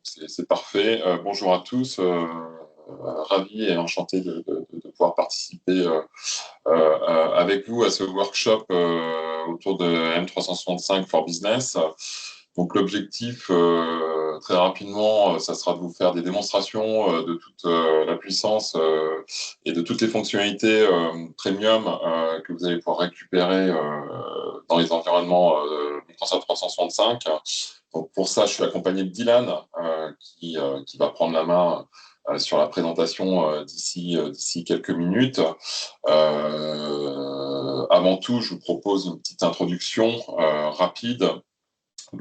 C'est parfait. Bonjour à tous. Ravi et enchanté de pouvoir participer avec vous à ce workshop autour de M365 for Business. Donc l'objectif, très rapidement, ça sera de vous faire des démonstrations de toute la puissance et de toutes les fonctionnalités premium que vous allez pouvoir récupérer dans les environnements Microsoft 365. Donc pour ça, je suis accompagné de Dylan qui va prendre la main sur la présentation d'ici quelques minutes. Avant tout, je vous propose une petite introduction rapide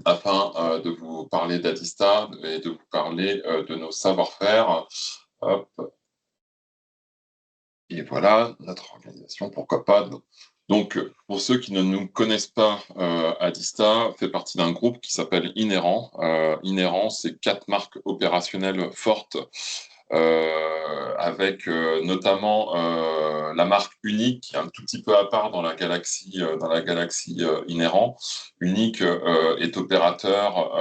afin de vous parler d'Adista et de vous parler de nos savoir-faire. Hop. Et voilà, notre organisation, pourquoi pas. Donc, pour ceux qui ne nous connaissent pas, Adista fait partie d'un groupe qui s'appelle Inhérent. Inhérent, c'est 4 marques opérationnelles fortes avec notamment la marque Unique, qui est un tout petit peu à part dans la galaxie Inhérent. Unique est opérateur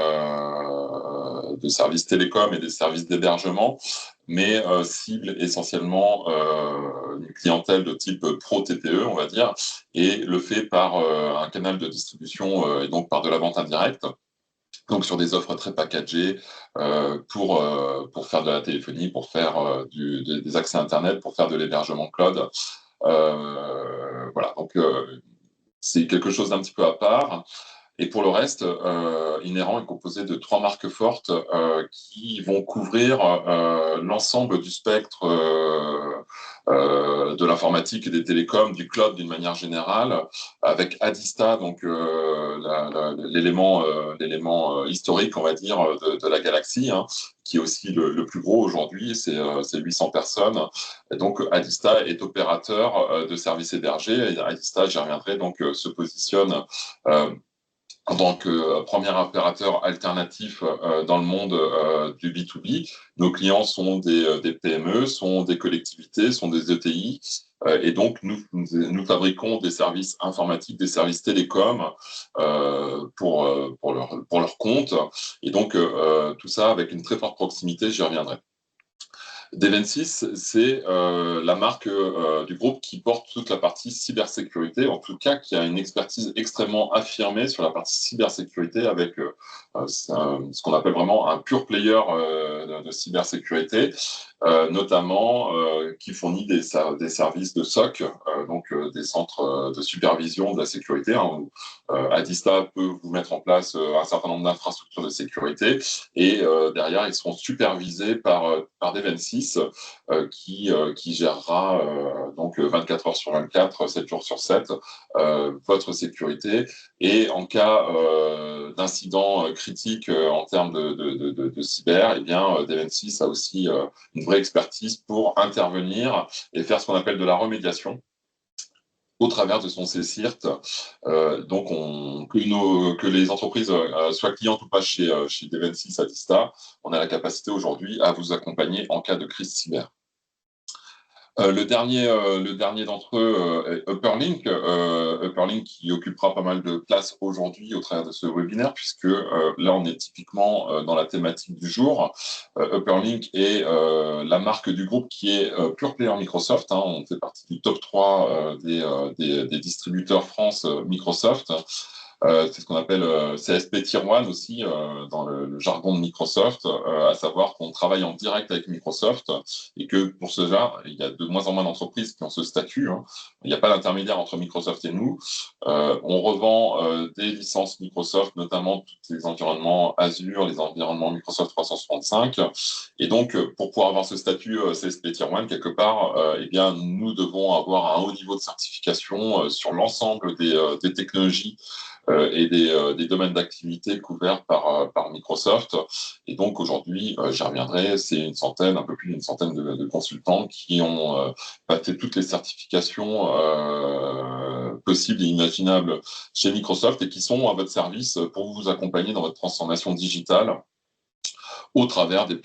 de services télécoms et des services d'hébergement, mais cible essentiellement une clientèle de type pro-TPE, on va dire, et le fait par un canal de distribution et donc par de la vente indirecte. Donc sur des offres très packagées pour faire de la téléphonie, pour faire des accès Internet, pour faire de l'hébergement cloud. Voilà, donc c'est quelque chose d'un petit peu à part. Et pour le reste, Inhérent est composé de 3 marques fortes qui vont couvrir l'ensemble du spectre de l'informatique et des télécoms, du cloud d'une manière générale, avec Adista, donc l'élément historique, on va dire, de la galaxie, hein, qui est aussi le plus gros aujourd'hui, c'est 800 personnes. Et donc Adista est opérateur de services hébergés. Et Adista, j'y reviendrai, donc se positionne en tant que premier opérateur alternatif dans le monde du B2B. Nos clients sont des PME, sont des collectivités, sont des ETI. Et donc, nous fabriquons des services informatiques, des services télécoms pour leur compte. Et donc, tout ça avec une très forte proximité, j'y reviendrai. Devensys, c'est la marque du groupe qui porte toute la partie cybersécurité, en tout cas qui a une expertise extrêmement affirmée sur la partie cybersécurité avec ce qu'on appelle vraiment un pure player de cybersécurité, notamment qui fournit des services de SOC, donc des centres de supervision de la sécurité, hein, où Adista peut vous mettre en place un certain nombre d'infrastructures de sécurité et derrière, ils seront supervisés par Devensys qui gérera donc 24 heures sur 24, 7 jours sur 7, votre sécurité. Et en cas d'incident critique en termes de cyber, eh bien, Devensys a aussi une vraie expertise pour intervenir et faire ce qu'on appelle de la remédiation au travers de son CSIRT. Donc, que les entreprises soient clientes ou pas chez Devensys Adista, on a la capacité aujourd'hui à vous accompagner en cas de crise cyber. Le dernier d'entre eux est Upperlink. Upperlink qui occupera pas mal de place aujourd'hui au travers de ce webinaire, puisque là, on est typiquement dans la thématique du jour. Upperlink est la marque du groupe qui est pure player Microsoft. Hein. On fait partie du top 3 des distributeurs France Microsoft. C'est ce qu'on appelle CSP Tier 1 aussi dans le jargon de Microsoft, à savoir qu'on travaille en direct avec Microsoft et que pour cela, il y a de moins en moins d'entreprises qui ont ce statut. Hein. Il n'y a pas d'intermédiaire entre Microsoft et nous. On revend des licences Microsoft, notamment tous les environnements Azure, les environnements Microsoft 365. Et donc, pour pouvoir avoir ce statut CSP Tier 1, quelque part, eh bien, nous devons avoir un haut niveau de certification sur l'ensemble des technologies et des domaines d'activité couverts par Microsoft. Et donc aujourd'hui, j'y reviendrai, c'est un peu plus d'une centaine de consultants qui ont passé toutes les certifications possibles et imaginables chez Microsoft et qui sont à votre service pour vous accompagner dans votre transformation digitale au travers des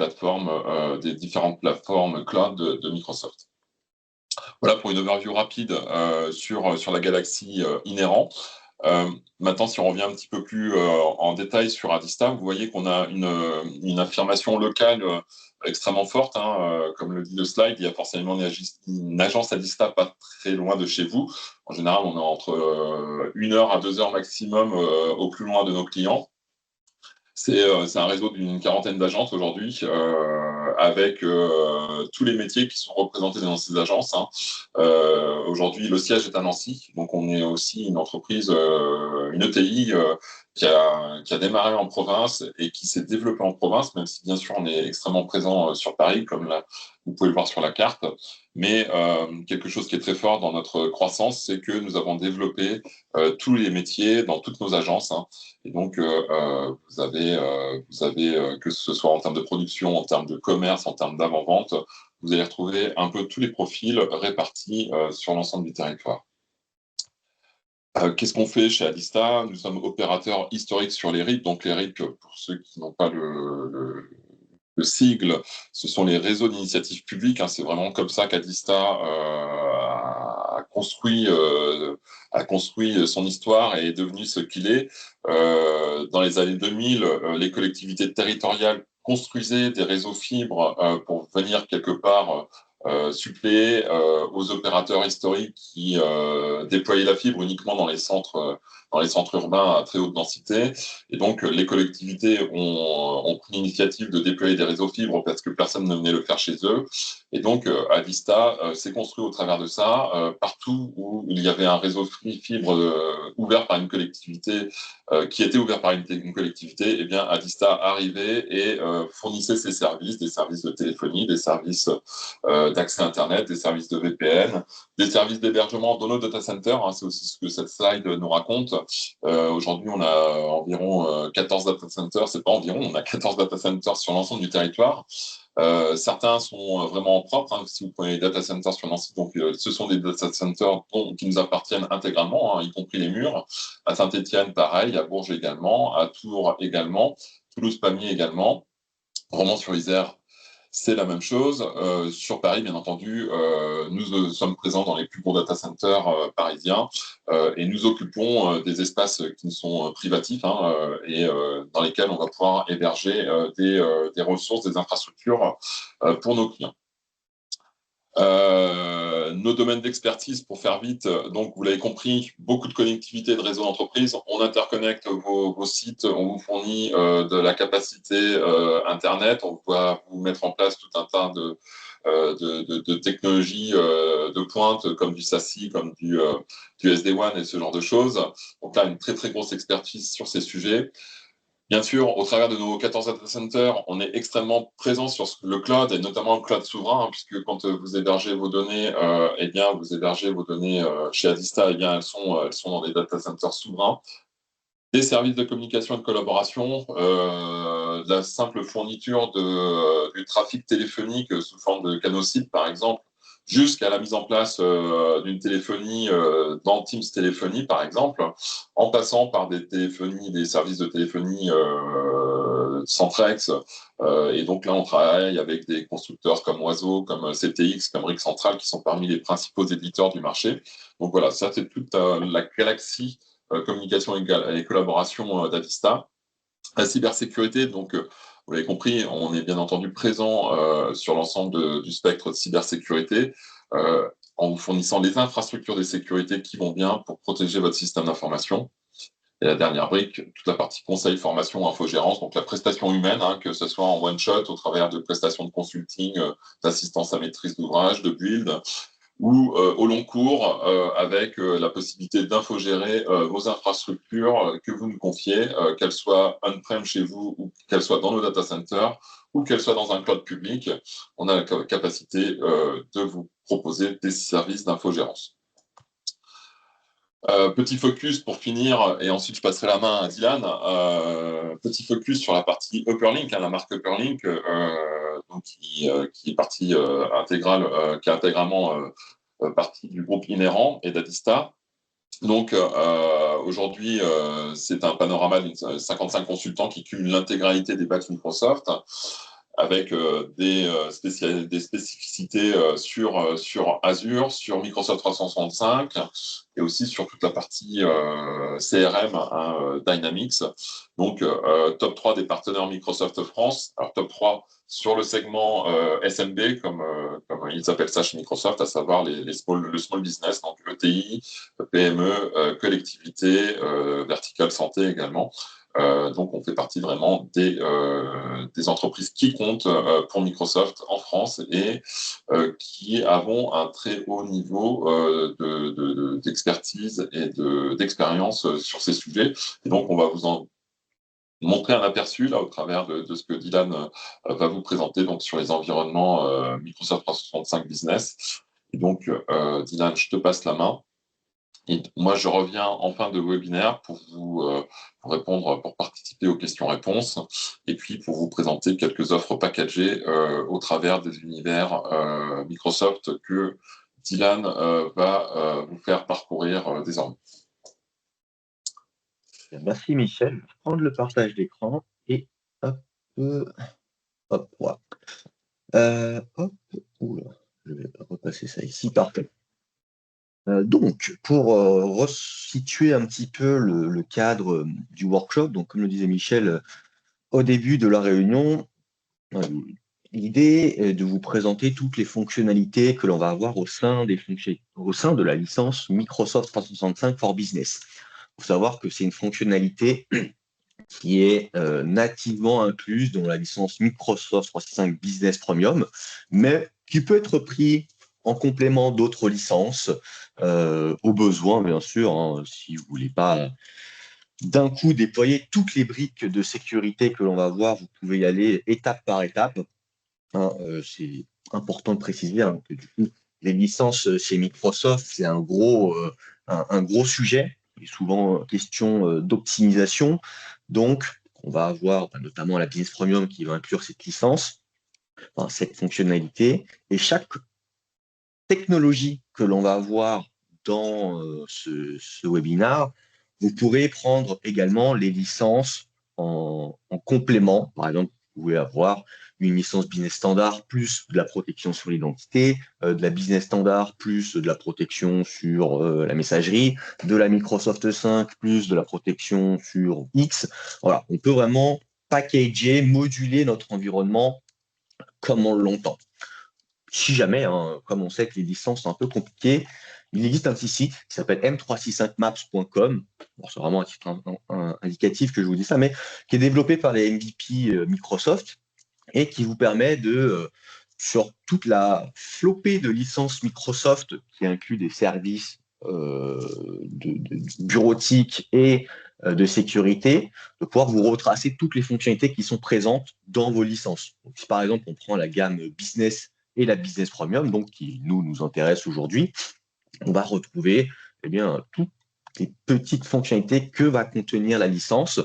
différentes plateformes cloud de Microsoft. Voilà pour une overview rapide sur la galaxie Inhérent. Maintenant, si on revient un petit peu plus en détail sur Adista, vous voyez qu'on a une affirmation locale extrêmement forte, hein, comme le dit le slide. Il y a forcément une agence Adista pas très loin de chez vous. En général, on est entre 1 heure à 2 heures maximum au plus loin de nos clients. C'est un réseau d'une quarantaine d'agences aujourd'hui, avec tous les métiers qui sont représentés dans ces agences, hein. Aujourd'hui, le siège est à Nancy, donc on est aussi une entreprise, une ETI, qui a démarré en province et qui s'est développée en province, même si bien sûr on est extrêmement présent sur Paris, comme vous pouvez le voir sur la carte. Mais quelque chose qui est très fort dans notre croissance, c'est que nous avons développé tous les métiers dans toutes nos agences, hein. Et donc, vous avez que ce soit en termes de production, en termes de commerce, en termes d'avant-vente, vous allez retrouver un peu tous les profils répartis sur l'ensemble du territoire. Qu'est-ce qu'on fait chez Adista? Nous sommes opérateurs historiques sur les RIP. Donc, les RIP, pour ceux qui n'ont pas le sigle, ce sont les réseaux d'initiatives publiques, hein. C'est vraiment comme ça qu'Adista a construit son histoire et est devenu ce qu'il est. Dans les années 2000, les collectivités territoriales construisaient des réseaux fibres pour venir quelque part suppléer aux opérateurs historiques qui déployaient la fibre uniquement dans les centres urbains à très haute densité. Et donc, les collectivités ont pris l'initiative de déployer des réseaux fibres parce que personne ne venait le faire chez eux. Et donc, Adista s'est construit au travers de ça. Partout où il y avait un réseau fibre ouvert par une collectivité, qui était ouvert par une collectivité, eh bien, Adista arrivait et fournissait ses services, des services de téléphonie, des services d'accès Internet, des services de VPN, des services d'hébergement dans nos data centers, hein. C'est aussi ce que cette slide nous raconte. Aujourd'hui, on a environ 14 data centers, c'est pas environ, on a 14 data centers sur l'ensemble du territoire. Certains sont vraiment propres, hein. Si vous prenez les data centers sur Nancy, donc ce sont des data centers qui nous appartiennent intégralement, hein, y compris les murs. À Saint-Étienne, pareil, à Bourges également, à Tours également, Toulouse-Pamiers également, Romans-sur-Isère, c'est la même chose. Sur Paris, bien entendu, nous sommes présents dans les plus gros data centers parisiens et nous occupons des espaces qui sont privatifs, hein, et dans lesquels on va pouvoir héberger des ressources, des infrastructures pour nos clients. Nos domaines d'expertise, pour faire vite, donc vous l'avez compris, beaucoup de connectivité de réseaux d'entreprise. On interconnecte vos sites, on vous fournit de la capacité Internet, on va vous mettre en place tout un tas de technologies de pointe, comme du SASE, comme du SD-WAN et ce genre de choses. Donc là, une très très grosse expertise sur ces sujets. Bien sûr, au travers de nos 14 data centers, on est extrêmement présent sur le cloud, et notamment le cloud souverain, hein, puisque quand vous hébergez vos données, eh bien, vous hébergez vos données chez Adista, eh bien, elles sont dans des data centers souverains. Des services de communication et de collaboration, de la simple fourniture du trafic téléphonique sous forme de canaux SIP, par exemple, jusqu'à la mise en place d'une téléphonie dans Teams Téléphonie, par exemple, en passant par des services de téléphonie Centrex. Et donc là, on travaille avec des constructeurs comme Oiseau, comme CTX, comme RIC Central, qui sont parmi les principaux éditeurs du marché. Donc voilà, ça, c'est toute la galaxie communication et collaboration d'Adista. La cybersécurité, donc, vous l'avez compris, on est bien entendu présent sur l'ensemble du spectre de cybersécurité, en vous fournissant les infrastructures de sécurité qui vont bien pour protéger votre système d'information. Et la dernière brique, toute la partie conseil, formation, infogérance, donc la prestation humaine, hein, que ce soit en one-shot, au travers de prestations de consulting, d'assistance à maîtrise d'ouvrage, de build, ou au long cours, avec la possibilité d'infogérer vos infrastructures que vous nous confiez, qu'elles soient on-prem chez vous ou qu'elles soient dans nos data centers ou qu'elles soient dans un cloud public. On a la capacité de vous proposer des services d'infogérance. Petit focus pour finir, et ensuite je passerai la main à Dylan. Petit focus sur la partie Upperlink, hein, la marque Upperlink, donc qui est partie intégrale, qui est intégralement partie du groupe Inhérent et d'Adista. Donc aujourd'hui, c'est un panorama de 55 consultants qui cumulent l'intégralité des bacs Microsoft. avec des spécificités sur Azure, sur Microsoft 365 et aussi sur toute la partie CRM, hein, Dynamics. Donc, top 3 des partenaires Microsoft France. Alors, top 3 sur le segment SMB, comme ils appellent ça chez Microsoft, à savoir le small business, donc ETI, PME, collectivité, verticale santé également. Donc, on fait partie vraiment des entreprises qui comptent pour Microsoft en France et qui avons un très haut niveau d'expertise et d'expérience sur ces sujets. Et donc, on va vous en montrer un aperçu là au travers de ce que Dylan va vous présenter donc sur les environnements Microsoft 365 Business. Et donc, Dylan, je te passe la main. Et moi, je reviens en fin de webinaire pour pour répondre, pour participer aux questions-réponses et puis pour vous présenter quelques offres packagées au travers des univers Microsoft que Dylan va vous faire parcourir désormais. Merci Michel. Je vais prendre le partage d'écran et hop, voilà. Oula, je vais repasser ça ici, parfait. Donc, pour resituer un petit peu le cadre du workshop, donc comme le disait Michel au début de la réunion, l'idée est de vous présenter toutes les fonctionnalités que l'on va avoir au sein de la licence Microsoft 365 for Business. Il faut savoir que c'est une fonctionnalité qui est nativement incluse dans la licence Microsoft 365 Business Premium, mais qui peut être pris en complément d'autres licences, au besoin, bien sûr, hein, si vous ne voulez pas d'un coup déployer toutes les briques de sécurité que l'on va voir, vous pouvez y aller étape par étape. Hein, c'est important de préciser hein, que du coup, les licences chez Microsoft, c'est un gros sujet. Il est souvent question d'optimisation. Donc, on va avoir notamment la Business Premium qui va inclure cette licence, cette fonctionnalité. Et chaque technologie que l'on va avoir dans ce webinaire, vous pourrez prendre également les licences en complément. Par exemple, vous pouvez avoir une licence business standard plus de la protection sur l'identité, de la business standard plus de la protection sur la messagerie, de la Microsoft 5 plus de la protection sur X. Voilà, on peut vraiment packager, moduler notre environnement comme on l'entend. Si jamais, hein, comme on sait que les licences sont un peu compliquées, il existe un petit site qui s'appelle m365maps.com. Bon, c'est vraiment un titre indicatif que je vous dis ça, mais qui est développé par les MVP Microsoft et qui vous permet de, sur toute la flopée de licences Microsoft qui inclut des services bureautiques et de sécurité, de pouvoir vous retracer toutes les fonctionnalités qui sont présentes dans vos licences. Donc, si par exemple on prend la gamme Business et la Business Premium, donc qui nous intéresse aujourd'hui, on va retrouver toutes les petites fonctionnalités que va contenir la licence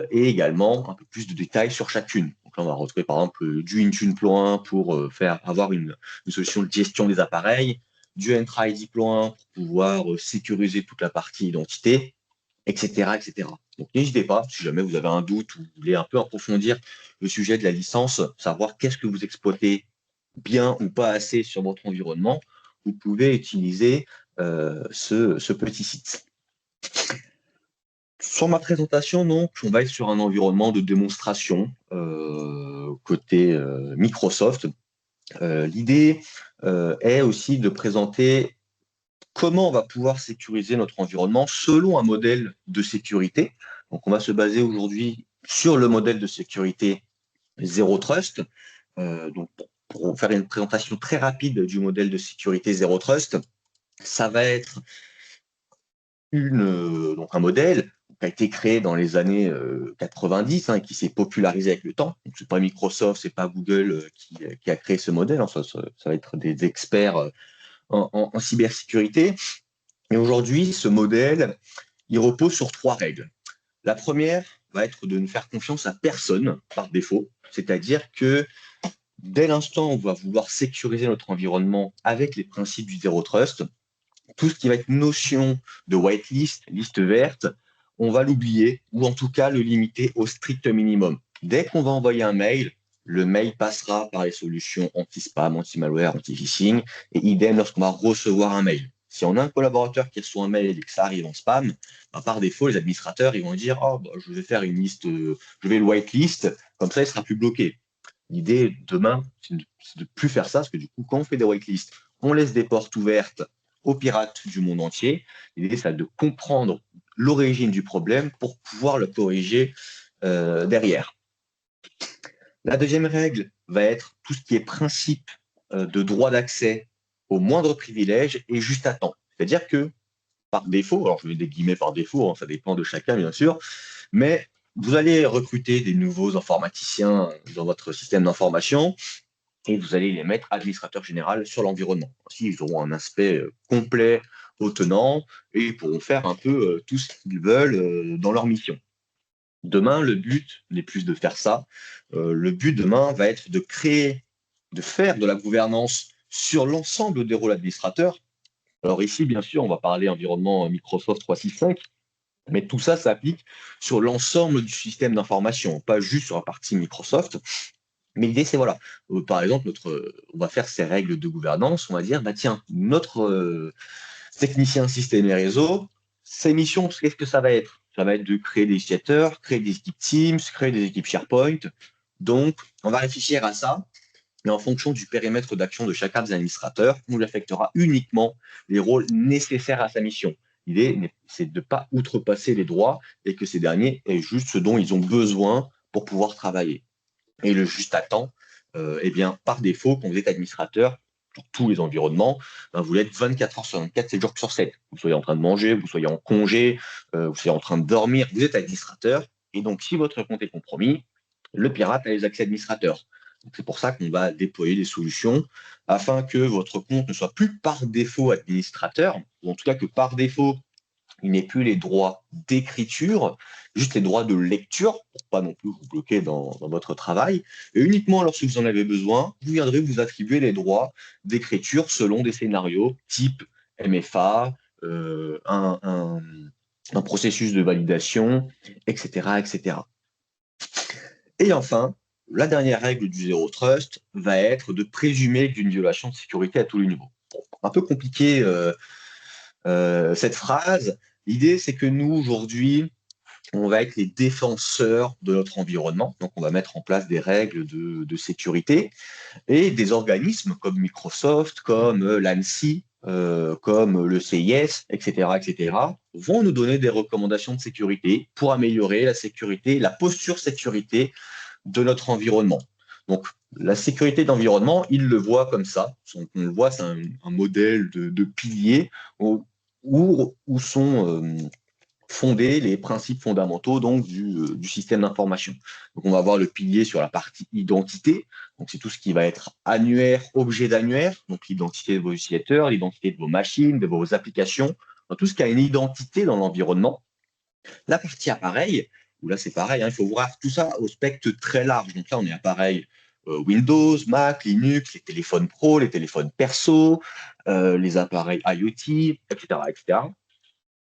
et également un peu plus de détails sur chacune. Donc là, on va retrouver par exemple du Intune Plan 1 pour avoir une solution de gestion des appareils, du Entra ID Plan 1 pour pouvoir sécuriser toute la partie identité, etc., etc. Donc n'hésitez pas, si jamais vous avez un doute ou vous voulez un peu approfondir le sujet de la licence, savoir qu'est-ce que vous exploitez bien ou pas assez sur votre environnement, vous pouvez utiliser ce petit site. Sur ma présentation, donc, on va être sur un environnement de démonstration côté Microsoft. L'idée est aussi de présenter comment on va pouvoir sécuriser notre environnement selon un modèle de sécurité. Donc, on va se baser aujourd'hui sur le modèle de sécurité Zero Trust. Donc, pour faire une présentation très rapide du modèle de sécurité Zero Trust, ça va être donc un modèle qui a été créé dans les années 90 hein, qui s'est popularisé avec le temps. Donc, c'est pas Microsoft, c'est pas Google qui a créé ce modèle. Hein. Ça va être des experts en cybersécurité. Et aujourd'hui, ce modèle, il repose sur 3 règles. La première va être de ne faire confiance à personne par défaut, c'est-à-dire que dès l'instant où on va vouloir sécuriser notre environnement avec les principes du Zero Trust, tout ce qui va être notion de whitelist, liste verte, on va l'oublier ou en tout cas le limiter au strict minimum. Dès qu'on va envoyer un mail, le mail passera par les solutions anti-spam, anti-malware, anti-phishing, et idem lorsqu'on va recevoir un mail. Si on a un collaborateur qui reçoit un mail et que ça arrive en spam, bah, par défaut, les administrateurs ils vont dire oh, bah, je vais faire une liste, je vais le whitelist, comme ça il sera plus bloqué. L'idée demain, c'est de ne plus faire ça, parce que du coup, quand on fait des whitelists, on laisse des portes ouvertes aux pirates du monde entier. L'idée, c'est de comprendre l'origine du problème pour pouvoir le corriger derrière. La deuxième règle va être tout ce qui est principe de droit d'accès au moindre privilège et juste à temps. C'est-à-dire que par défaut, alors je mets des guillemets par défaut, hein, ça dépend de chacun bien sûr, mais vous allez recruter des nouveaux informaticiens dans votre système d'information et vous allez les mettre administrateur général sur l'environnement. Ainsi, ils auront un aspect complet, autonome, et ils pourront faire un peu tout ce qu'ils veulent dans leur mission. Demain, le but n'est plus de faire ça. Le but demain va être de créer, de faire de la gouvernance sur l'ensemble des rôles administrateurs. Alors ici, bien sûr, on va parler environnement Microsoft 365, mais tout ça s'applique sur l'ensemble du système d'information, pas juste sur la partie Microsoft. Mais l'idée, c'est voilà, par exemple, on va faire ces règles de gouvernance, on va dire, bah tiens, notre technicien système et réseau, ses missions, qu'est-ce que ça va être? Ça va être de créer des utilisateurs, créer des équipes Teams, créer des équipes SharePoint. Donc, on va réfléchir à ça, mais en fonction du périmètre d'action de chacun des administrateurs, on lui affectera uniquement les rôles nécessaires à sa mission. L'idée, c'est de ne pas outrepasser les droits et que ces derniers aient juste ce dont ils ont besoin pour pouvoir travailler. Et le juste à temps, eh bien, par défaut, quand vous êtes administrateur, sur tous les environnements, ben, vous l'êtes 24 heures sur 24, 7 jours sur 7. Vous soyez en train de manger, vous soyez en congé, vous soyez en train de dormir, vous êtes administrateur. Et donc, si votre compte est compromis, le pirate a les accès administrateurs. C'est pour ça qu'on va déployer des solutions afin que votre compte ne soit plus par défaut administrateur, ou en tout cas que par défaut, il n'est plus les droits d'écriture, juste les droits de lecture, pour pas non plus vous bloquer dans votre travail. Et uniquement lorsque vous en avez besoin, vous viendrez vous attribuer les droits d'écriture selon des scénarios type MFA, un processus de validation, etc., etc. Et enfin, la dernière règle du Zero Trust va être de présumer d'une violation de sécurité à tous les niveaux. Bon, un peu compliqué cette phrase. L'idée, c'est que nous, aujourd'hui, on va être les défenseurs de notre environnement. Donc, on va mettre en place des règles de sécurité et des organismes comme Microsoft, comme l'ANSSI, comme le CIS, etc., etc., vont nous donner des recommandations de sécurité pour améliorer la sécurité, la posture sécurité de notre environnement. Donc, la sécurité d'environnement, il le voit comme ça. On le voit, c'est un modèle de pilier où sont fondés les principes fondamentaux donc, du système d'information. Donc, on va avoir le pilier sur la partie identité. Donc, c'est tout ce qui va être annuaire, objet d'annuaire. Donc, l'identité de vos utilisateurs, l'identité de vos machines, de vos applications. Donc, tout ce qui a une identité dans l'environnement. La partie appareil, où là, c'est pareil, hein, il faut voir tout ça au spectre très large. Donc là, on est appareil Windows, Mac, Linux, les téléphones pro, les téléphones perso, les appareils IoT, etc., etc.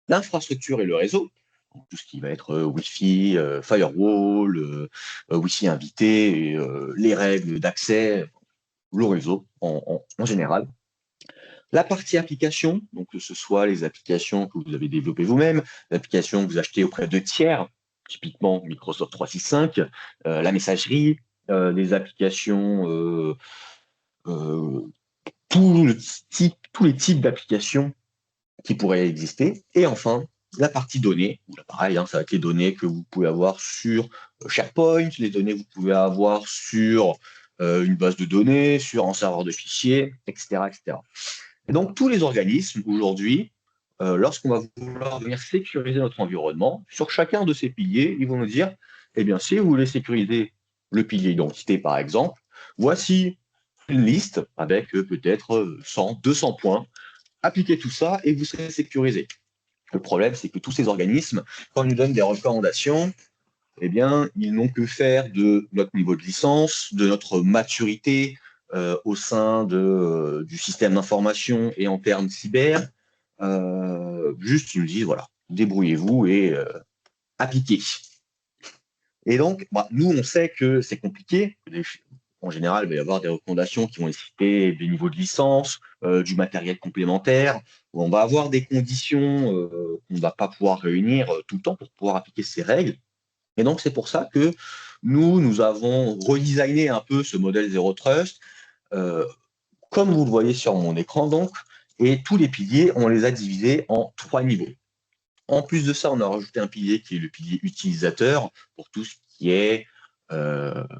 L'infrastructure et le réseau, donc tout ce qui va être Wi-Fi, firewall, Wi-Fi invité, et, les règles d'accès, le réseau en général. La partie application, donc que ce soit les applications que vous avez développées vous-même, l'application que vous achetez auprès de tiers, typiquement Microsoft 365, la messagerie, les applications, euh, tous les types d'applications qui pourraient exister. Et enfin, la partie données, où là, pareil, hein, ça va être les données que vous pouvez avoir sur SharePoint, les données que vous pouvez avoir sur une base de données, sur un serveur de fichiers, etc., etc. Et donc, tous les organismes, aujourd'hui, lorsqu'on va vouloir venir sécuriser notre environnement, sur chacun de ces piliers, ils vont nous dire, eh bien, si vous voulez sécuriser le pilier identité, par exemple, voici une liste avec peut-être 100, 200 points. Appliquez tout ça et vous serez sécurisé. Le problème, c'est que tous ces organismes, quand ils nous donnent des recommandations, eh bien, ils n'ont que faire de notre niveau de licence, de notre maturité au sein du système d'information et en termes cyber. Juste, ils nous disent, voilà, débrouillez-vous et appliquez. Et donc, nous, on sait que c'est compliqué. En général, il va y avoir des recommandations qui vont citer des niveaux de licence, du matériel complémentaire. On va avoir des conditions qu'on ne va pas pouvoir réunir tout le temps pour pouvoir appliquer ces règles. Et donc, c'est pour ça que nous avons redesigné un peu ce modèle Zero Trust, euh, comme vous le voyez sur mon écran, donc, et tous les piliers, on les a divisés en 3 niveaux. En plus de ça, on a rajouté un pilier qui est le pilier utilisateur pour tout ce qui est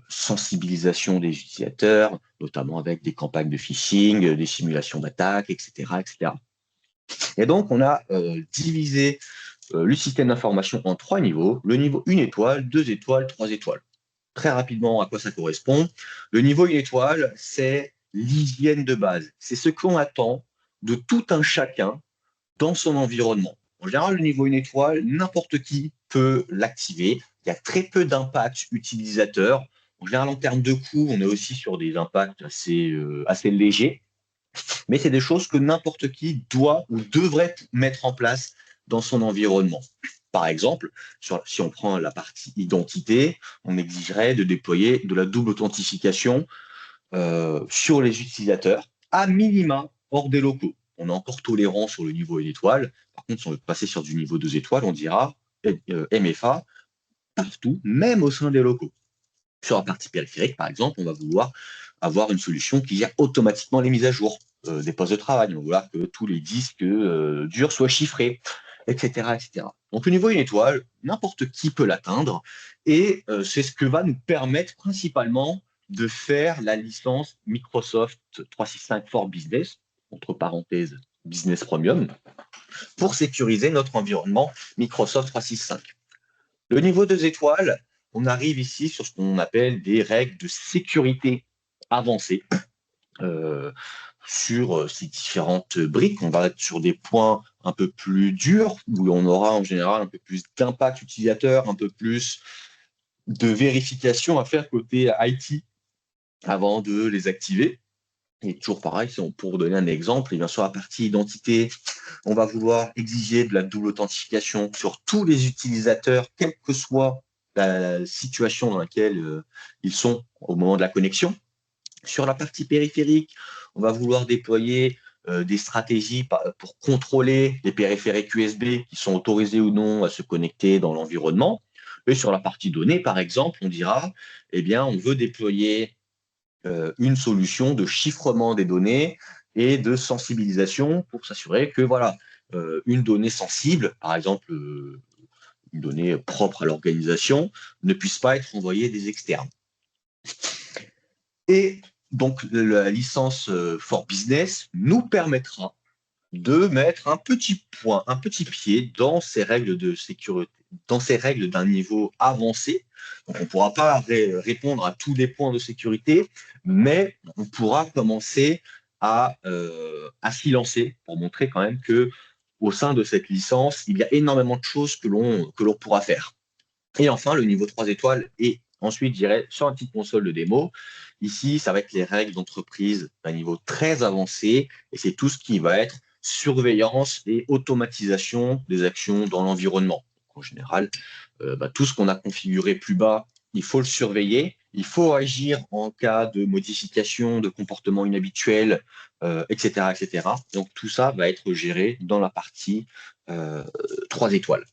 sensibilisation des utilisateurs, notamment avec des campagnes de phishing, des simulations d'attaque, etc., etc. Et donc, on a divisé le système d'information en 3 niveaux. Le niveau 1 étoile, 2 étoiles, 3 étoiles. Très rapidement, à quoi ça correspond? Le niveau 1 étoile, c'est l'hygiène de base. C'est ce qu'on attend de tout un chacun dans son environnement. En général, le niveau 1 étoile, n'importe qui peut l'activer. Il y a très peu d'impact utilisateur. En général, en termes de coûts, on est aussi sur des impacts assez légers. Mais c'est des choses que n'importe qui doit ou devrait mettre en place dans son environnement. Par exemple, si on prend la partie identité, on exigerait de déployer de la double authentification sur les utilisateurs, à minima hors des locaux. On est encore tolérant sur le niveau 1 étoile. Par contre, si on veut passer sur du niveau 2 étoiles, on dira MFA partout, même au sein des locaux. Sur la partie périphérique, par exemple, on va vouloir avoir une solution qui gère automatiquement les mises à jour des postes de travail. On va vouloir que tous les disques durs soient chiffrés, etc., etc. Donc, le niveau 1 étoile, n'importe qui peut l'atteindre. Et c'est ce que va nous permettre principalement de faire la licence Microsoft 365 for Business, entre parenthèses Business Premium, pour sécuriser notre environnement Microsoft 365. Le niveau 2 étoiles, on arrive ici sur ce qu'on appelle des règles de sécurité avancées. Sur ces différentes briques, on va être sur des points un peu plus durs, où on aura en général un peu plus d'impact utilisateur, un peu plus de vérification à faire côté IT avant de les activer. Et toujours pareil, pour donner un exemple, et bien sur la partie identité, on va vouloir exiger de la double authentification sur tous les utilisateurs, quelle que soit la situation dans laquelle ils sont au moment de la connexion. Sur la partie périphérique, on va vouloir déployer des stratégies pour contrôler les périphériques USB qui sont autorisés ou non à se connecter dans l'environnement. Et sur la partie données, par exemple, on dira, eh bien, on veut déployer une solution de chiffrement des données et de sensibilisation pour s'assurer que voilà, une donnée sensible, par exemple une donnée propre à l'organisation, ne puisse pas être envoyée des externes. Et donc la licence for Business nous permettra de mettre un petit point, un petit pied dans ces règles de sécurité, dans ces règles d'un niveau avancé. Donc, on ne pourra pas répondre à tous les points de sécurité, mais on pourra commencer à s'y lancer pour montrer quand même que au sein de cette licence, il y a énormément de choses que l'on pourra faire. Et enfin, le niveau 3 étoiles et ensuite, je dirais, sur une petite console de démo. Ici, ça va être les règles d'entreprise d'un niveau très avancé et c'est tout ce qui va être surveillance et automatisation des actions dans l'environnement. En général, tout ce qu'on a configuré plus bas, il faut le surveiller. Il faut agir en cas de modification de comportement inhabituel, etc., etc. Donc, tout ça va être géré dans la partie 3 étoiles.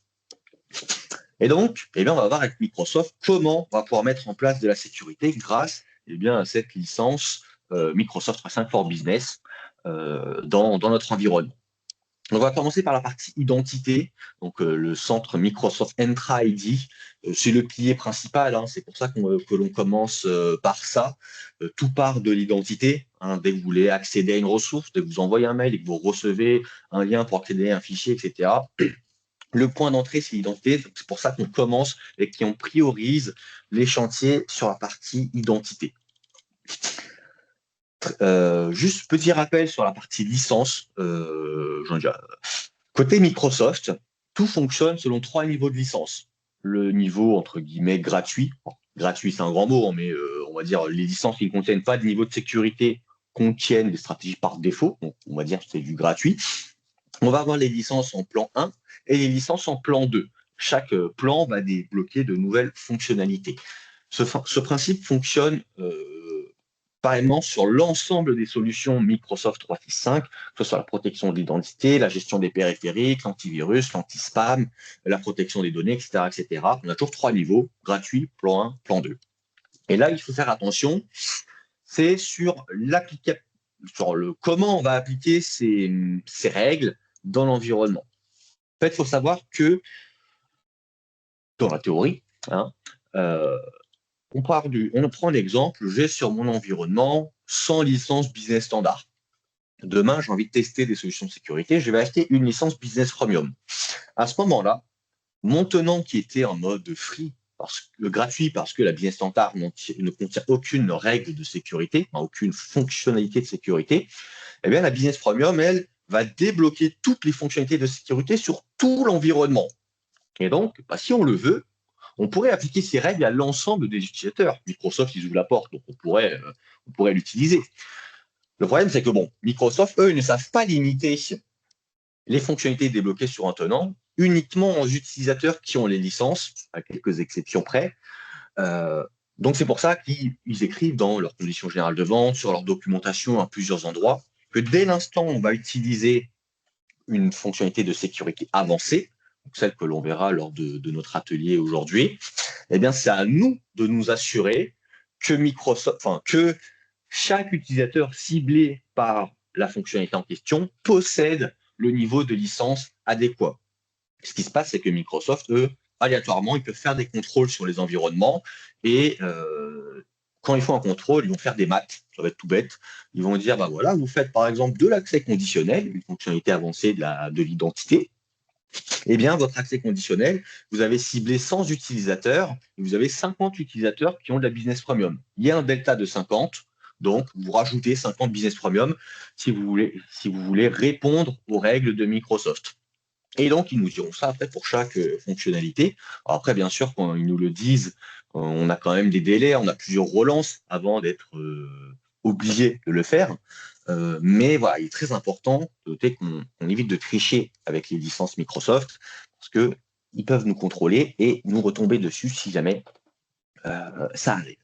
Et donc, eh bien, on va voir avec Microsoft comment on va pouvoir mettre en place de la sécurité grâce à cette licence Microsoft 365 for Business dans notre environnement. On va commencer par la partie identité, donc le centre Microsoft Entra ID, c'est le pilier principal, hein, c'est pour ça que l'on commence par ça. Tout part de l'identité, hein, dès que vous voulez accéder à une ressource, dès que vous envoyez un mail et que vous recevez un lien pour accéder à un fichier, etc. Le point d'entrée, c'est l'identité. C'est pour ça qu'on commence et qu'on priorise les chantiers sur la partie identité. Juste petit rappel sur la partie licence. Côté Microsoft, tout fonctionne selon 3 niveaux de licence. Le niveau, entre guillemets, gratuit. Bon, gratuit, c'est un grand mot, hein, mais on va dire les licences qui ne contiennent pas de niveau de sécurité contiennent des stratégies par défaut. Donc, on va dire que c'est du gratuit. On va avoir les licences en plan 1 et les licences en plan 2. chaque plan va débloquer de nouvelles fonctionnalités. Ce principe fonctionne pareillement sur l'ensemble des solutions Microsoft 365, que ce soit la protection de l'identité, la gestion des périphériques, l'antivirus, l'anti-spam, la protection des données, etc., etc. On a toujours 3 niveaux, gratuit, plan 1, plan 2. Et là, il faut faire attention, c'est sur comment on va appliquer ces règles dans l'environnement. En fait, il faut savoir que dans la théorie, hein, on prend l'exemple, j'ai sur mon environnement 100 licences business standard. Demain, j'ai envie de tester des solutions de sécurité, je vais acheter une licence business premium. À ce moment-là, mon tenant qui était en mode free, gratuit parce que la business standard ne contient aucune règle de sécurité, aucune fonctionnalité de sécurité, eh bien la business premium, elle, va débloquer toutes les fonctionnalités de sécurité sur tout l'environnement. Et donc, si on le veut, on pourrait appliquer ces règles à l'ensemble des utilisateurs. Microsoft, ils ouvrent la porte, donc on pourrait l'utiliser. Le problème, c'est que Microsoft, eux, ils ne savent pas limiter les fonctionnalités débloquées sur un tenant uniquement aux utilisateurs qui ont les licences, à quelques exceptions près. Donc, c'est pour ça qu'ils écrivent dans leurs conditions générales de vente, sur leur documentation à plusieurs endroits, que dès l'instant où on va utiliser une fonctionnalité de sécurité avancée, celle que l'on verra lors de notre atelier aujourd'hui, eh bien, c'est à nous de nous assurer que que chaque utilisateur ciblé par la fonctionnalité en question possède le niveau de licence adéquat. Ce qui se passe, c'est que Microsoft, eux, aléatoirement, ils peuvent faire des contrôles sur les environnements et quand ils font un contrôle, ils vont faire des maths. Ça va être tout bête. Ils vont dire, voilà, vous faites par exemple de l'accès conditionnel, une fonctionnalité avancée de l'identité. Eh bien, votre accès conditionnel, vous avez ciblé 100 utilisateurs et vous avez 50 utilisateurs qui ont de la business premium. Il y a un delta de 50, donc vous rajoutez 50 business premium si vous voulez répondre aux règles de Microsoft. Et donc, ils nous diront ça après pour chaque fonctionnalité. Alors après, bien sûr, quand ils nous le disent, on a quand même des délais, on a plusieurs relances avant d'être obligé de le faire. Mais voilà, il est très important de noter qu'on évite de tricher avec les licences Microsoft parce qu'ils peuvent nous contrôler et nous retomber dessus si jamais ça arrive.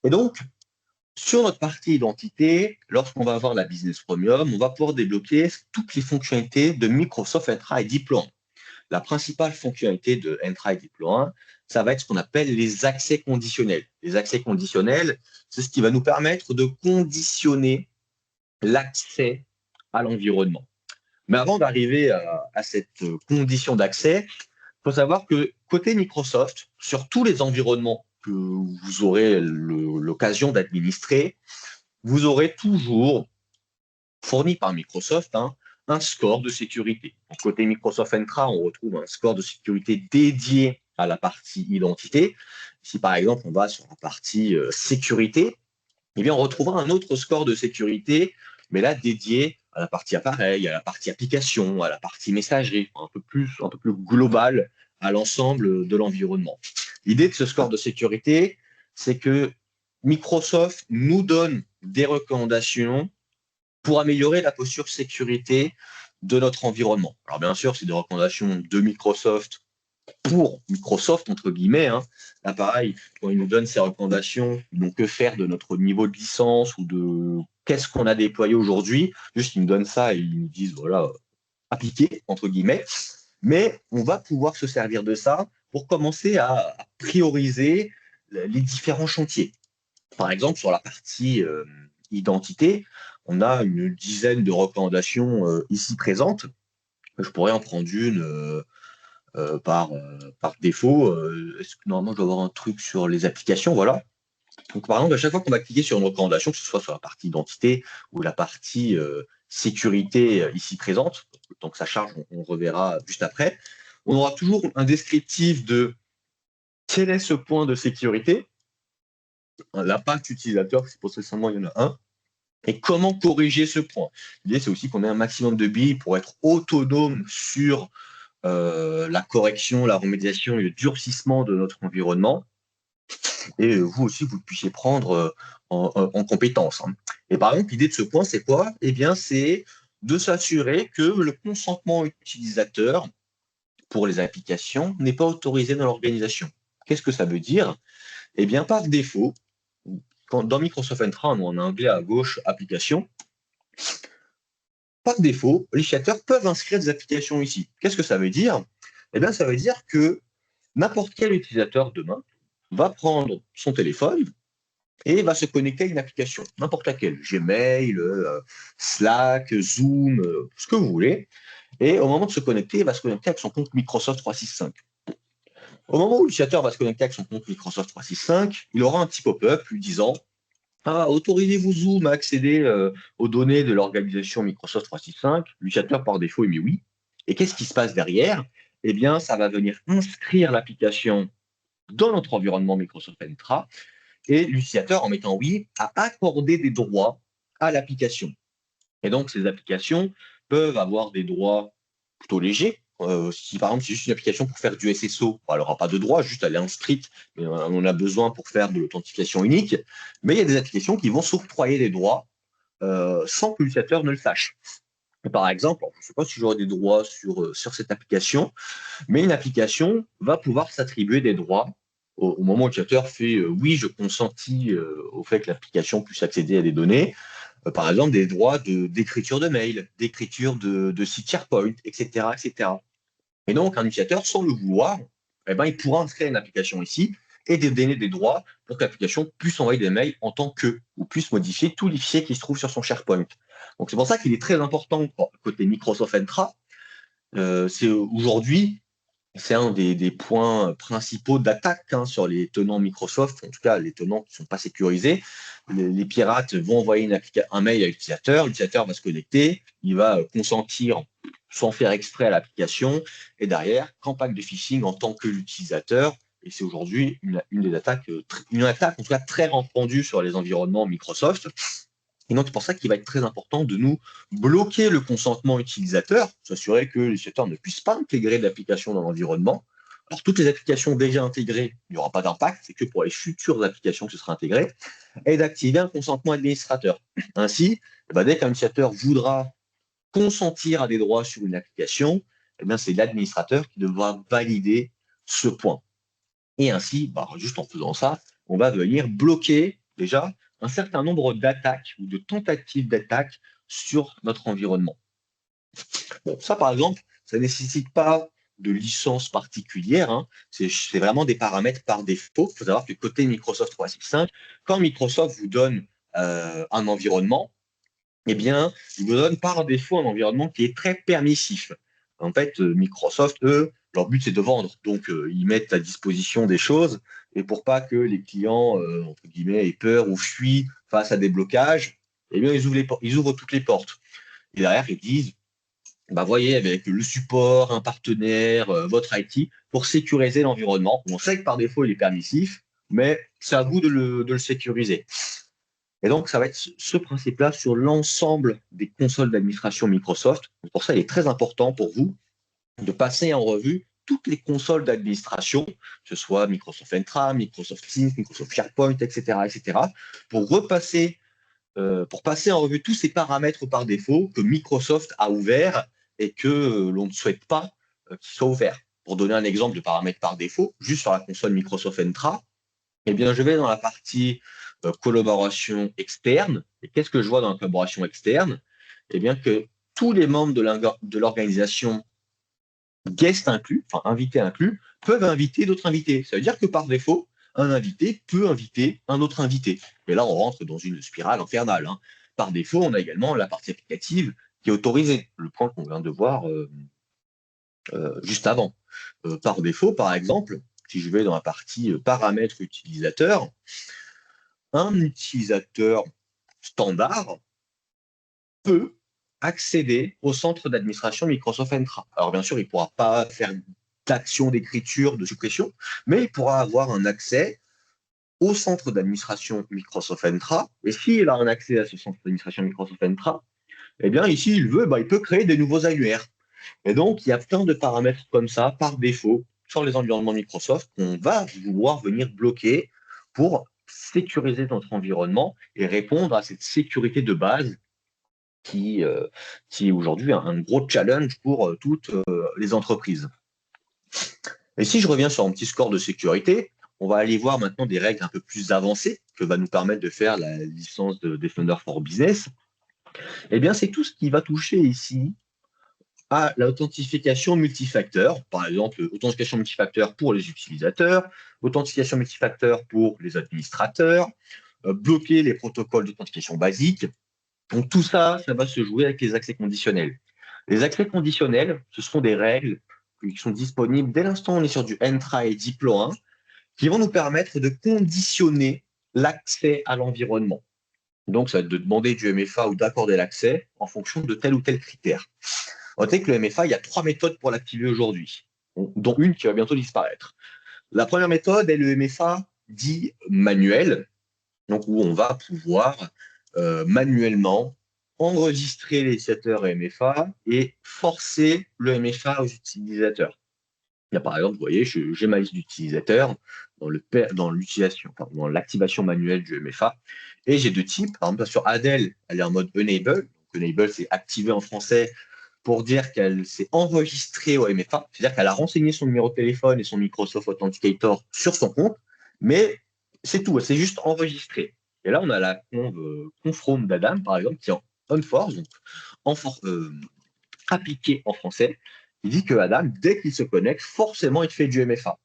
Et donc, sur notre partie identité, lorsqu'on va avoir la business premium, on va pouvoir débloquer toutes les fonctionnalités de Microsoft Entra ID Plan 1. La principale fonctionnalité de Entra ID Plan 1, ça va être ce qu'on appelle les accès conditionnels. Les accès conditionnels, c'est ce qui va nous permettre de conditionner l'accès à l'environnement. Mais avant d'arriver à cette condition d'accès, il faut savoir que côté Microsoft, sur tous les environnements que vous aurez l'occasion d'administrer, vous aurez toujours fourni par Microsoft un score de sécurité. Donc, côté Microsoft Entra, on retrouve un score de sécurité dédié à la partie identité. Si par exemple on va sur la partie sécurité, eh bien on retrouvera un autre score de sécurité, mais là dédié à la partie appareil, à la partie application, à la partie messagerie, un peu plus global à l'ensemble de l'environnement. L'idée de ce score de sécurité, c'est que Microsoft nous donne des recommandations pour améliorer la posture sécurité de notre environnement. Alors bien sûr, c'est des recommandations de Microsoft pour Microsoft, entre guillemets. Là, pareil, quand ils nous donnent ces recommandations, ils n'ont que faire de notre niveau de licence ou de qu'est-ce qu'on a déployé aujourd'hui. Juste, ils nous donnent ça et ils nous disent, voilà, appliquer, entre guillemets. Mais on va pouvoir se servir de ça pour commencer à prioriser les différents chantiers. Par exemple, sur la partie identité, on a une dizaine de recommandations ici présentes. Je pourrais en prendre une par défaut. Est-ce que normalement, je dois avoir un truc sur les applications? Voilà. Donc, par exemple, à chaque fois qu'on va cliquer sur une recommandation, que ce soit sur la partie identité ou la partie sécurité ici présente, tant que ça charge, on reverra juste après, on aura toujours un descriptif de quel est ce point de sécurité, l'impact utilisateur, si potentiellement il y en a un, et comment corriger ce point. L'idée, c'est aussi qu'on ait un maximum de billes pour être autonome sur la correction, la remédiation et le durcissement de notre environnement. Et vous aussi, vous puissiez prendre en compétence. Et par exemple, l'idée de ce point, c'est quoi? Eh bien, c'est de s'assurer que le consentement utilisateur pour les applications n'est pas autorisé dans l'organisation. Qu'est-ce que ça veut dire? Eh bien, par défaut, dans Microsoft Entra, on a en anglais à gauche applications. Par défaut, les utilisateurs peuvent inscrire des applications ici. Qu'est-ce que ça veut dire? Eh bien, ça veut dire que n'importe quel utilisateur demain va prendre son téléphone et va se connecter à une application, n'importe laquelle, Gmail, Slack, Zoom, ce que vous voulez. Et au moment de se connecter, il va se connecter avec son compte Microsoft 365. Au moment où l'utilisateur va se connecter avec son compte Microsoft 365, il aura un petit pop-up lui disant ah, autorisez-vous Zoom à accéder aux données de l'organisation Microsoft 365. L'utilisateur, par défaut, il met oui. Et qu'est-ce qui se passe derrière? Eh bien, ça va venir inscrire l'application dans notre environnement Microsoft Entra et l'utilisateur, en mettant oui, a accordé des droits à l'application. Et donc, ces applications peuvent avoir des droits plutôt légers. Si par exemple c'est juste une application pour faire du SSO, elle n'aura pas de droit, juste elle est inscrite, mais on en a besoin pour faire de l'authentification unique. Mais il y a des applications qui vont s'octroyer des droits sans que l'utilisateur ne le sache. Par exemple, je ne sais pas si j'aurai des droits sur cette application, mais une application va pouvoir s'attribuer des droits au moment où l'utilisateur fait oui, je consentis au fait que l'application puisse accéder à des données. Par exemple, des droits d'écriture de mail, d'écriture de site SharePoint, etc., etc. Et donc, un utilisateur, sans le vouloir, eh ben, il pourra inscrire une application ici et donner des droits pour que l'application puisse envoyer des mails en tant que, ou puisse modifier tous les fichiers qui se trouvent sur son SharePoint. Donc, c'est pour ça qu'il est très important, côté Microsoft Entra, c'est aujourd'hui, c'est un des points principaux d'attaque sur les tenants Microsoft, en tout cas les tenants qui ne sont pas sécurisés. Les pirates vont envoyer un mail à l'utilisateur va se connecter, il va consentir sans faire exprès à l'application, et derrière, campagne de phishing en tant que l'utilisateur. Et c'est aujourd'hui une des attaques, une attaque en tout cas très répandue sur les environnements Microsoft. Et donc, c'est pour ça qu'il va être très important de nous bloquer le consentement utilisateur, s'assurer que l'utilisateur ne puisse pas intégrer l'application dans l'environnement. Alors, toutes les applications déjà intégrées, il n'y aura pas d'impact, c'est que pour les futures applications que ce sera intégré, et d'activer un consentement administrateur. Ainsi, dès qu'un utilisateur voudra consentir à des droits sur une application, c'est l'administrateur qui devra valider ce point. Et ainsi, juste en faisant ça, on va venir bloquer déjà un certain nombre d'attaques ou de tentatives d'attaque sur notre environnement. Bon, ça, par exemple, ça ne nécessite pas de licence particulière. C'est vraiment des paramètres par défaut. Il faut savoir que côté Microsoft 365, quand Microsoft vous donne un environnement, eh bien, il vous donne par défaut un environnement qui est très permissif. En fait, Microsoft, eux, leur but, c'est de vendre. Donc, ils mettent à disposition des choses. Et pour pas que les clients, entre guillemets, aient peur ou fuient face à des blocages, eh bien, ils ouvrent toutes les portes. Et derrière, ils disent, voyez, avec le support, un partenaire, votre IT, pour sécuriser l'environnement. On sait que par défaut, il est permissif, mais c'est à vous de le sécuriser. Et donc, ça va être ce principe-là sur l'ensemble des consoles d'administration Microsoft. Pour ça, il est très important pour vous de passer en revue toutes les consoles d'administration, que ce soit Microsoft Entra, Microsoft Teams, Microsoft SharePoint, etc., pour passer en revue tous ces paramètres par défaut que Microsoft a ouverts et que l'on ne souhaite pas qu'ils soient ouverts. Pour donner un exemple de paramètres par défaut, juste sur la console Microsoft Entra, je vais dans la partie collaboration externe. Et qu'est-ce que je vois dans la collaboration externe? Eh bien, que tous les membres de l'organisation, guest inclus, enfin invités inclus, peuvent inviter d'autres invités. Ça veut dire que par défaut, un invité peut inviter un autre invité. Et là, on rentre dans une spirale infernale. Par défaut, on a également la partie applicative qui est autorisée, le point qu'on vient de voir juste avant. Par défaut, par exemple, si je vais dans la partie paramètres utilisateurs, un utilisateur standard peut accéder au centre d'administration Microsoft Entra. Alors bien sûr, il ne pourra pas faire d'action d'écriture, de suppression, mais il pourra avoir un accès au centre d'administration Microsoft Entra. Et s'il a un accès à ce centre d'administration Microsoft Entra, eh bien ici, il peut créer des nouveaux annuaires. Et donc, il y a plein de paramètres comme ça, par défaut, sur les environnements Microsoft, qu'on va vouloir venir bloquer pour sécuriser notre environnement et répondre à cette sécurité de base qui est aujourd'hui un gros challenge pour toutes les entreprises. Et si je reviens sur un petit score de sécurité, on va aller voir maintenant des règles un peu plus avancées que va nous permettre de faire la licence de Defender for Business. Eh bien, c'est tout ce qui va toucher ici à l'authentification multifacteur, par exemple, authentification multifacteur pour les utilisateurs, authentification multifacteur pour les administrateurs, bloquer les protocoles d'authentification basiques. Donc tout ça, ça va se jouer avec les accès conditionnels. Les accès conditionnels, ce sont des règles qui sont disponibles dès l'instant où on est sur du Entra et Diplo 1, qui vont nous permettre de conditionner l'accès à l'environnement. Donc, ça va être de demander du MFA ou d'accorder l'accès en fonction de tel ou tel critère. Notez que le MFA, il y a 3 méthodes pour l'activer aujourd'hui, dont une qui va bientôt disparaître. La première méthode est le MFA dit manuel, donc où on va pouvoir manuellement enregistrer les utilisateurs MFA et forcer le MFA aux utilisateurs. Il y a par exemple, vous voyez, j'ai ma liste d'utilisateurs dans l'utilisation, dans l'activation manuelle du MFA, et j'ai 2 types. Par exemple, sur Adele, elle est en mode enable. Donc, enable, c'est activé en français pour dire qu'elle s'est enregistrée au MFA, c'est-à-dire qu'elle a renseigné son numéro de téléphone et son Microsoft Authenticator sur son compte, mais c'est tout, elle s'est juste enregistrée. Et là, on a la conf d'Adam, par exemple, qui est en on-force, donc appliqué en français. Il dit que Adam, dès qu'il se connecte, forcément, il fait du MFA.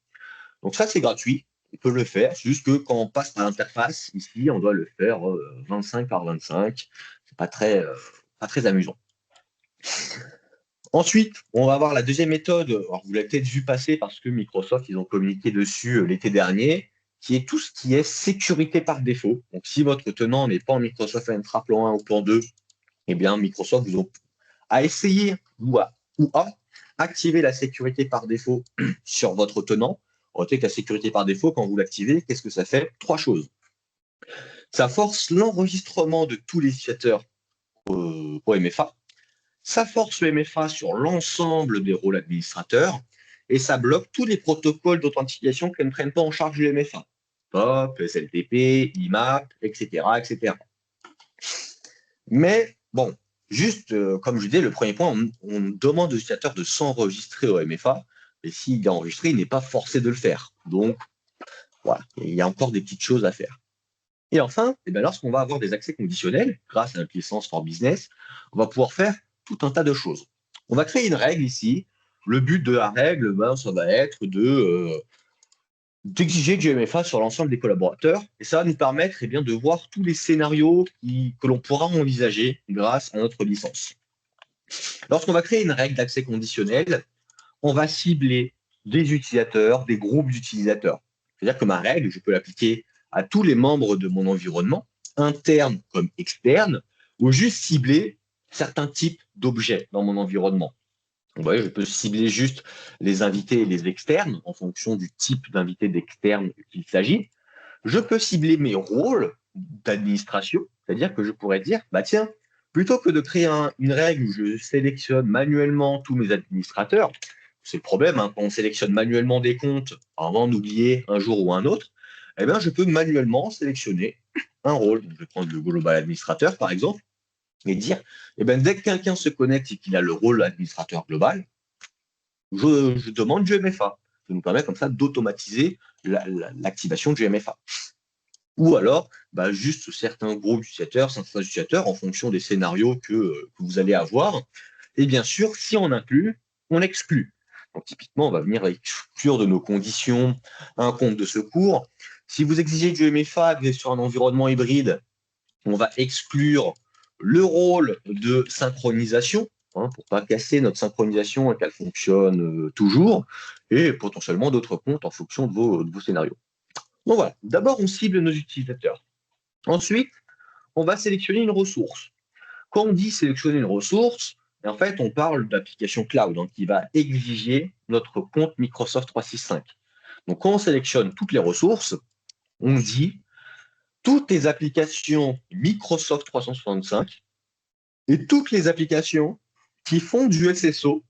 Donc ça, c'est gratuit, on peut le faire. C'est juste que quand on passe par l'interface, ici, on doit le faire 25 par 25. C'est pas très amusant. Ensuite, on va avoir la deuxième méthode. Alors, vous l'avez peut-être vu passer parce que Microsoft, ils ont communiqué dessus l'été dernier, qui est tout ce qui est sécurité par défaut. Donc, si votre tenant n'est pas en Microsoft Entra plan 1 ou plan 2, eh bien, Microsoft vous a essayé ou a activer la sécurité par défaut sur votre tenant. Notez que la sécurité par défaut, quand vous l'activez, qu'est-ce que ça fait? 3 choses. Ça force l'enregistrement de tous les utilisateurs au MFA. Ça force le MFA sur l'ensemble des rôles administrateurs. Et ça bloque tous les protocoles d'authentification qui ne prennent pas en charge le MFA. POP, SLTP, IMAP, etc., etc. Mais bon, juste comme je disais, le premier point, on demande aux utilisateurs de s'enregistrer au MFA. Et s'il est enregistré, il n'est pas forcé de le faire. Donc, voilà, il y a encore des petites choses à faire. Et enfin, lorsqu'on va avoir des accès conditionnels, grâce à notre licence for business, on va pouvoir faire tout un tas de choses. On va créer une règle ici. Le but de la règle, ça va être d'exiger du MFA sur l'ensemble des collaborateurs. Et ça va nous permettre de voir tous les scénarios que l'on pourra envisager grâce à notre licence. Lorsqu'on va créer une règle d'accès conditionnel, on va cibler des utilisateurs, des groupes d'utilisateurs. C'est-à-dire que ma règle, je peux l'appliquer à tous les membres de mon environnement, interne comme externe, ou juste cibler certains types d'objets dans mon environnement. Vous voyez, je peux cibler juste les invités et les externes en fonction du type d'invité d'externe qu'il s'agit. Je peux cibler mes rôles d'administration, c'est-à-dire que je pourrais dire, tiens, plutôt que de créer une règle où je sélectionne manuellement tous mes administrateurs, c'est le problème, quand on sélectionne manuellement des comptes avant d'oublier un jour ou un autre, je peux manuellement sélectionner un rôle. Donc, je vais prendre le global administrateur, par exemple, et dire, dès que quelqu'un se connecte et qu'il a le rôle administrateur global, je demande du MFA. Ça nous permet comme ça d'automatiser l'activation du MFA. Ou alors, juste certains groupes d'utilisateurs, certains utilisateurs, en fonction des scénarios que vous allez avoir. Et bien sûr, si on inclut, on exclut. Donc, typiquement, on va venir exclure de nos conditions un compte de secours. Si vous exigez du MFA, vous êtes sur un environnement hybride, on va exclure le rôle de synchronisation, pour ne pas casser notre synchronisation et qu'elle fonctionne toujours, et potentiellement d'autres comptes en fonction de vos scénarios. Donc voilà, d'abord on cible nos utilisateurs. Ensuite, on va sélectionner une ressource. Quand on dit sélectionner une ressource, en fait, on parle d'application cloud, qui va exiger notre compte Microsoft 365. Donc quand on sélectionne toutes les ressources, on dit toutes les applications Microsoft 365 et toutes les applications qui font du SSO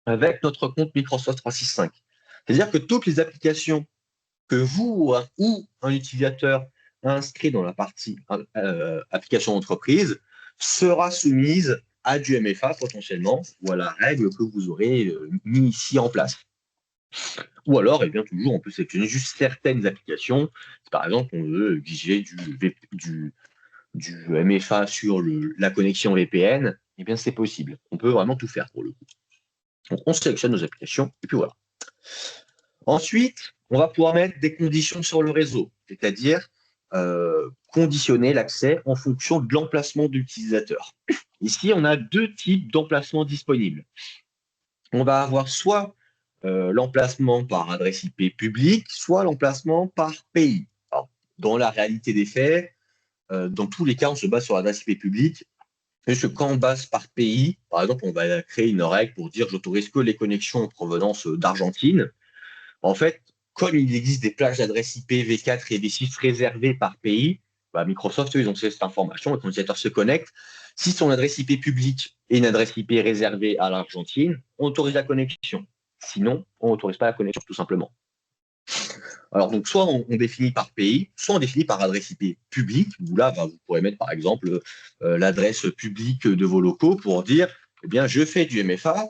avec notre compte Microsoft 365. C'est-à-dire que toutes les applications que vous ou un utilisateur inscrit dans la partie application entreprise sera soumise à du MFA potentiellement ou à la règle que vous aurez mis ici en place. Ou alors, eh bien, toujours, on peut sélectionner juste certaines applications. Si, par exemple, on veut exiger du MFA sur la connexion VPN, eh bien, c'est possible. On peut vraiment tout faire pour le coup. Donc, on sélectionne nos applications, et puis voilà. Ensuite, on va pouvoir mettre des conditions sur le réseau, c'est-à-dire conditionner l'accès en fonction de l'emplacement de l'utilisateur. Ici, on a deux types d'emplacements disponibles. On va avoir soit l'emplacement par adresse IP publique, soit l'emplacement par pays. Alors, dans la réalité des faits, dans tous les cas, on se base sur l'adresse IP publique, puisque quand on base par pays, par exemple, on va créer une règle pour dire j'autorise que les connexions en provenance d'Argentine. En fait, comme il existe des plages d'adresse IP V4 et V6 réservées par pays, bah, Microsoft, eux, ils ont cette information, et quand l'utilisateur se connecte, si son adresse IP publique est une adresse IP réservée à l'Argentine, on autorise la connexion. Sinon, on n'autorise pas la connexion, tout simplement. Alors, donc, soit on définit par pays, soit on définit par adresse IP publique, où là, bah, vous pourrez mettre, par exemple, l'adresse publique de vos locaux pour dire, eh bien, je fais du MFA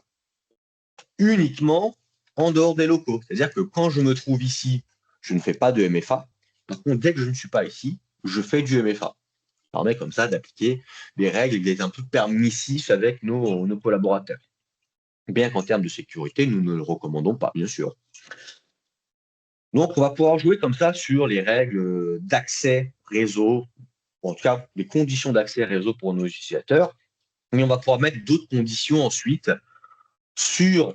uniquement en dehors des locaux. C'est-à-dire que quand je me trouve ici, je ne fais pas de MFA. Par contre, dès que je ne suis pas ici, je fais du MFA. Ça permet comme ça d'appliquer des règles et d'être un peu permissif avec nos collaborateurs. Bien qu'en termes de sécurité, nous ne le recommandons pas, bien sûr. Donc, on va pouvoir jouer comme ça sur les règles d'accès réseau, en tout cas les conditions d'accès réseau pour nos utilisateurs. Mais on va pouvoir mettre d'autres conditions ensuite sur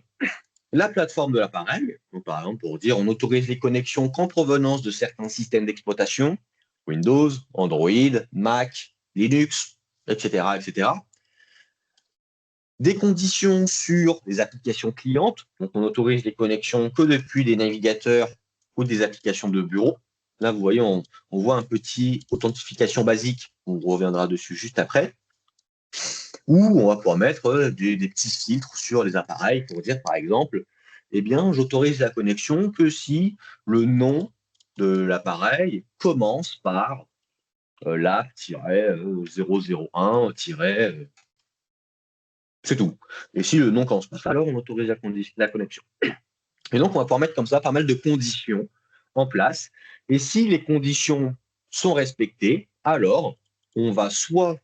la plateforme de l'appareil. Donc, par exemple, pour dire on autorise les connexions qu'en provenance de certains systèmes d'exploitation, Windows, Android, Mac, Linux, etc., etc. Des conditions sur les applications clientes. Donc, on autorise les connexions que depuis des navigateurs ou des applications de bureau. Là, vous voyez, on voit un petit authentification basique. On reviendra dessus juste après. Ou on va pouvoir mettre des petits filtres sur les appareils pour dire, par exemple, eh bien, j'autorise la connexion que si le nom de l'appareil commence par la-001- c'est tout. Et si le nom commence par ça, alors on autorise la connexion. Et donc, on va pouvoir mettre comme ça pas mal de conditions en place. Et si les conditions sont respectées, alors on va soit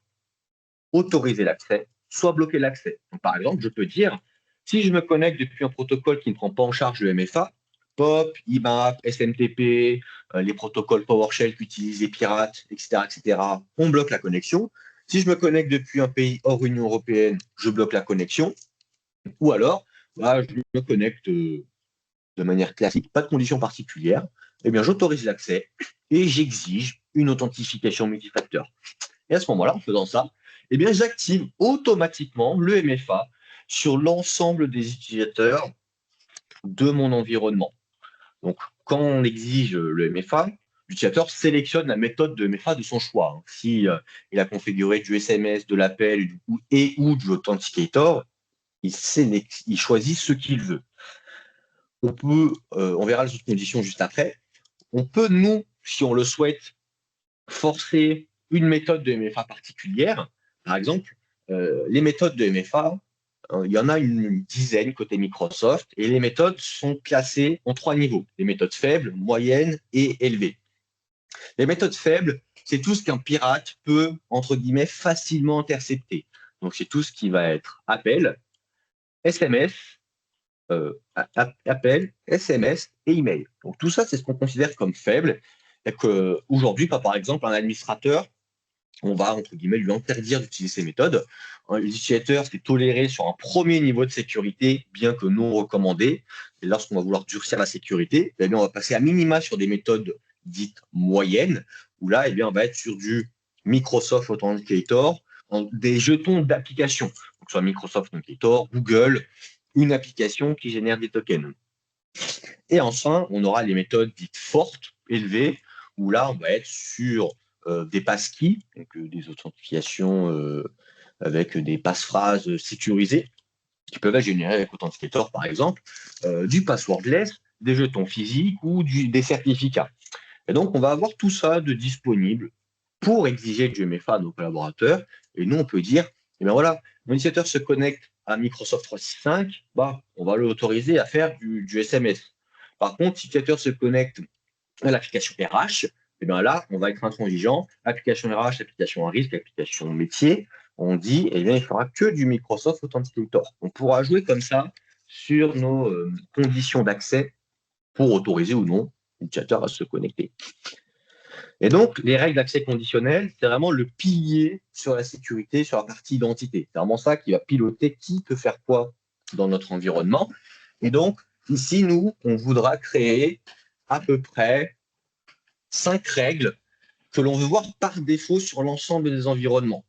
autoriser l'accès, soit bloquer l'accès. Par exemple, je peux dire, si je me connecte depuis un protocole qui ne prend pas en charge le MFA, POP, IMAP, SMTP, les protocoles PowerShell qu'utilisent les pirates, etc., on bloque la connexion. Si je me connecte depuis un pays hors Union européenne, je bloque la connexion. Ou alors, bah, je me connecte de manière classique, pas de conditions particulières. Eh bien, j'autorise l'accès et j'exige une authentification multifacteur. Et à ce moment-là, en faisant ça, eh bien, j'active automatiquement le MFA sur l'ensemble des utilisateurs de mon environnement. Donc, quand on exige le MFA, l'utilisateur sélectionne la méthode de MFA de son choix. Si il a configuré du SMS, de l'appel et ou de l'authenticator, il choisit ce qu'il veut. On verra les autres conditions juste après. On peut, nous, si on le souhaite, forcer une méthode de MFA particulière. Par exemple, les méthodes de MFA, il y en a une dizaine côté Microsoft, et les méthodes sont classées en 3 niveaux. Les méthodes faibles, moyennes et élevées. Les méthodes faibles, c'est tout ce qu'un pirate peut, entre guillemets, facilement intercepter. Donc, c'est tout ce qui va être appel, SMS, appel, SMS et email. Donc, tout ça, c'est ce qu'on considère comme faible. Et qu'aujourd'hui, par exemple, un administrateur, on va, entre guillemets, lui interdire d'utiliser ces méthodes. L'utilisateur, c'est toléré sur un premier niveau de sécurité, bien que non recommandé. Et lorsqu'on va vouloir durcir la sécurité, eh bien, on va passer à minima sur des méthodes dites moyennes, où là, eh bien, on va être sur du Microsoft Authenticator, des jetons d'application. Donc, soit Microsoft Authenticator, Google, une application qui génère des tokens. Et enfin, on aura les méthodes dites fortes, élevées, où là, on va être sur des passkeys, donc des authentifications avec des passe-phrases sécurisées, qui peuvent être générées avec Authenticator, par exemple, du passwordless, des jetons physiques ou des certificats. Et donc, on va avoir tout ça de disponible pour exiger du MFA à nos collaborateurs. Et nous, on peut dire, eh bien voilà, mon utilisateur se connecte à Microsoft 365, bah, on va l'autoriser à faire du SMS. Par contre, si l'utilisateur se connecte à l'application RH, et bien là, on va être intransigeant. Application RH, application à risque, application métier, on dit, eh bien, il ne fera que du Microsoft Authenticator. On pourra jouer comme ça sur nos conditions d'accès pour autoriser ou non l'utilisateur à se connecter. Et donc, les règles d'accès conditionnel, c'est vraiment le pilier sur la sécurité, sur la partie identité. C'est vraiment ça qui va piloter qui peut faire quoi dans notre environnement. Et donc, ici, nous, on voudra créer à peu près 5 règles que l'on veut voir par défaut sur l'ensemble des environnements.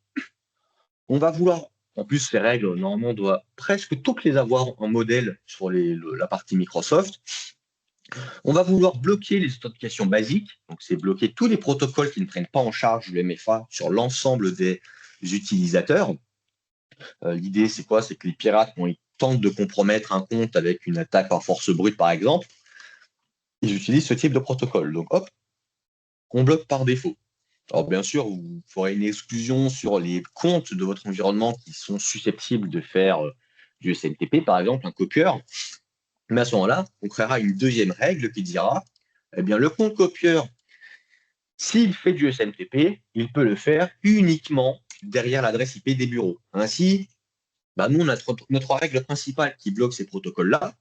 On va vouloir, en plus, ces règles, normalement, on doit presque toutes les avoir en modèle sur la partie Microsoft. On va vouloir bloquer les authentifications basiques, donc c'est bloquer tous les protocoles qui ne prennent pas en charge le MFA sur l'ensemble des utilisateurs. L'idée, c'est quoi? C'est que les pirates, quand ils tentent de compromettre un compte avec une attaque par force brute, par exemple, ils utilisent ce type de protocole. Donc, hop, on bloque par défaut. Alors, bien sûr, vous ferez une exclusion sur les comptes de votre environnement qui sont susceptibles de faire du SMTP, par exemple, un copieur. Mais à ce moment-là, on créera une deuxième règle qui dira, eh bien, le compte copieur, s'il fait du SMTP, il peut le faire uniquement derrière l'adresse IP des bureaux. Ainsi, bah, nous, on a notre règle principale qui bloque ces protocoles-là.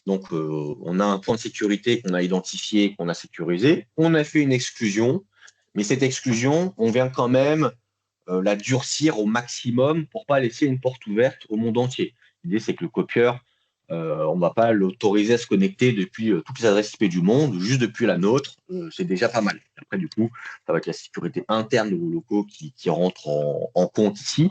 Donc, on a un point de sécurité qu'on a identifié, qu'on a sécurisé. On a fait une exclusion, mais cette exclusion, on vient quand même la durcir au maximum pour ne pas laisser une porte ouverte au monde entier. L'idée, c'est que le copieur, on ne va pas l'autoriser à se connecter depuis toutes les adresses IP du monde, juste depuis la nôtre, c'est déjà pas mal. Après, du coup, ça va être la sécurité interne de vos locaux qui rentre en compte ici,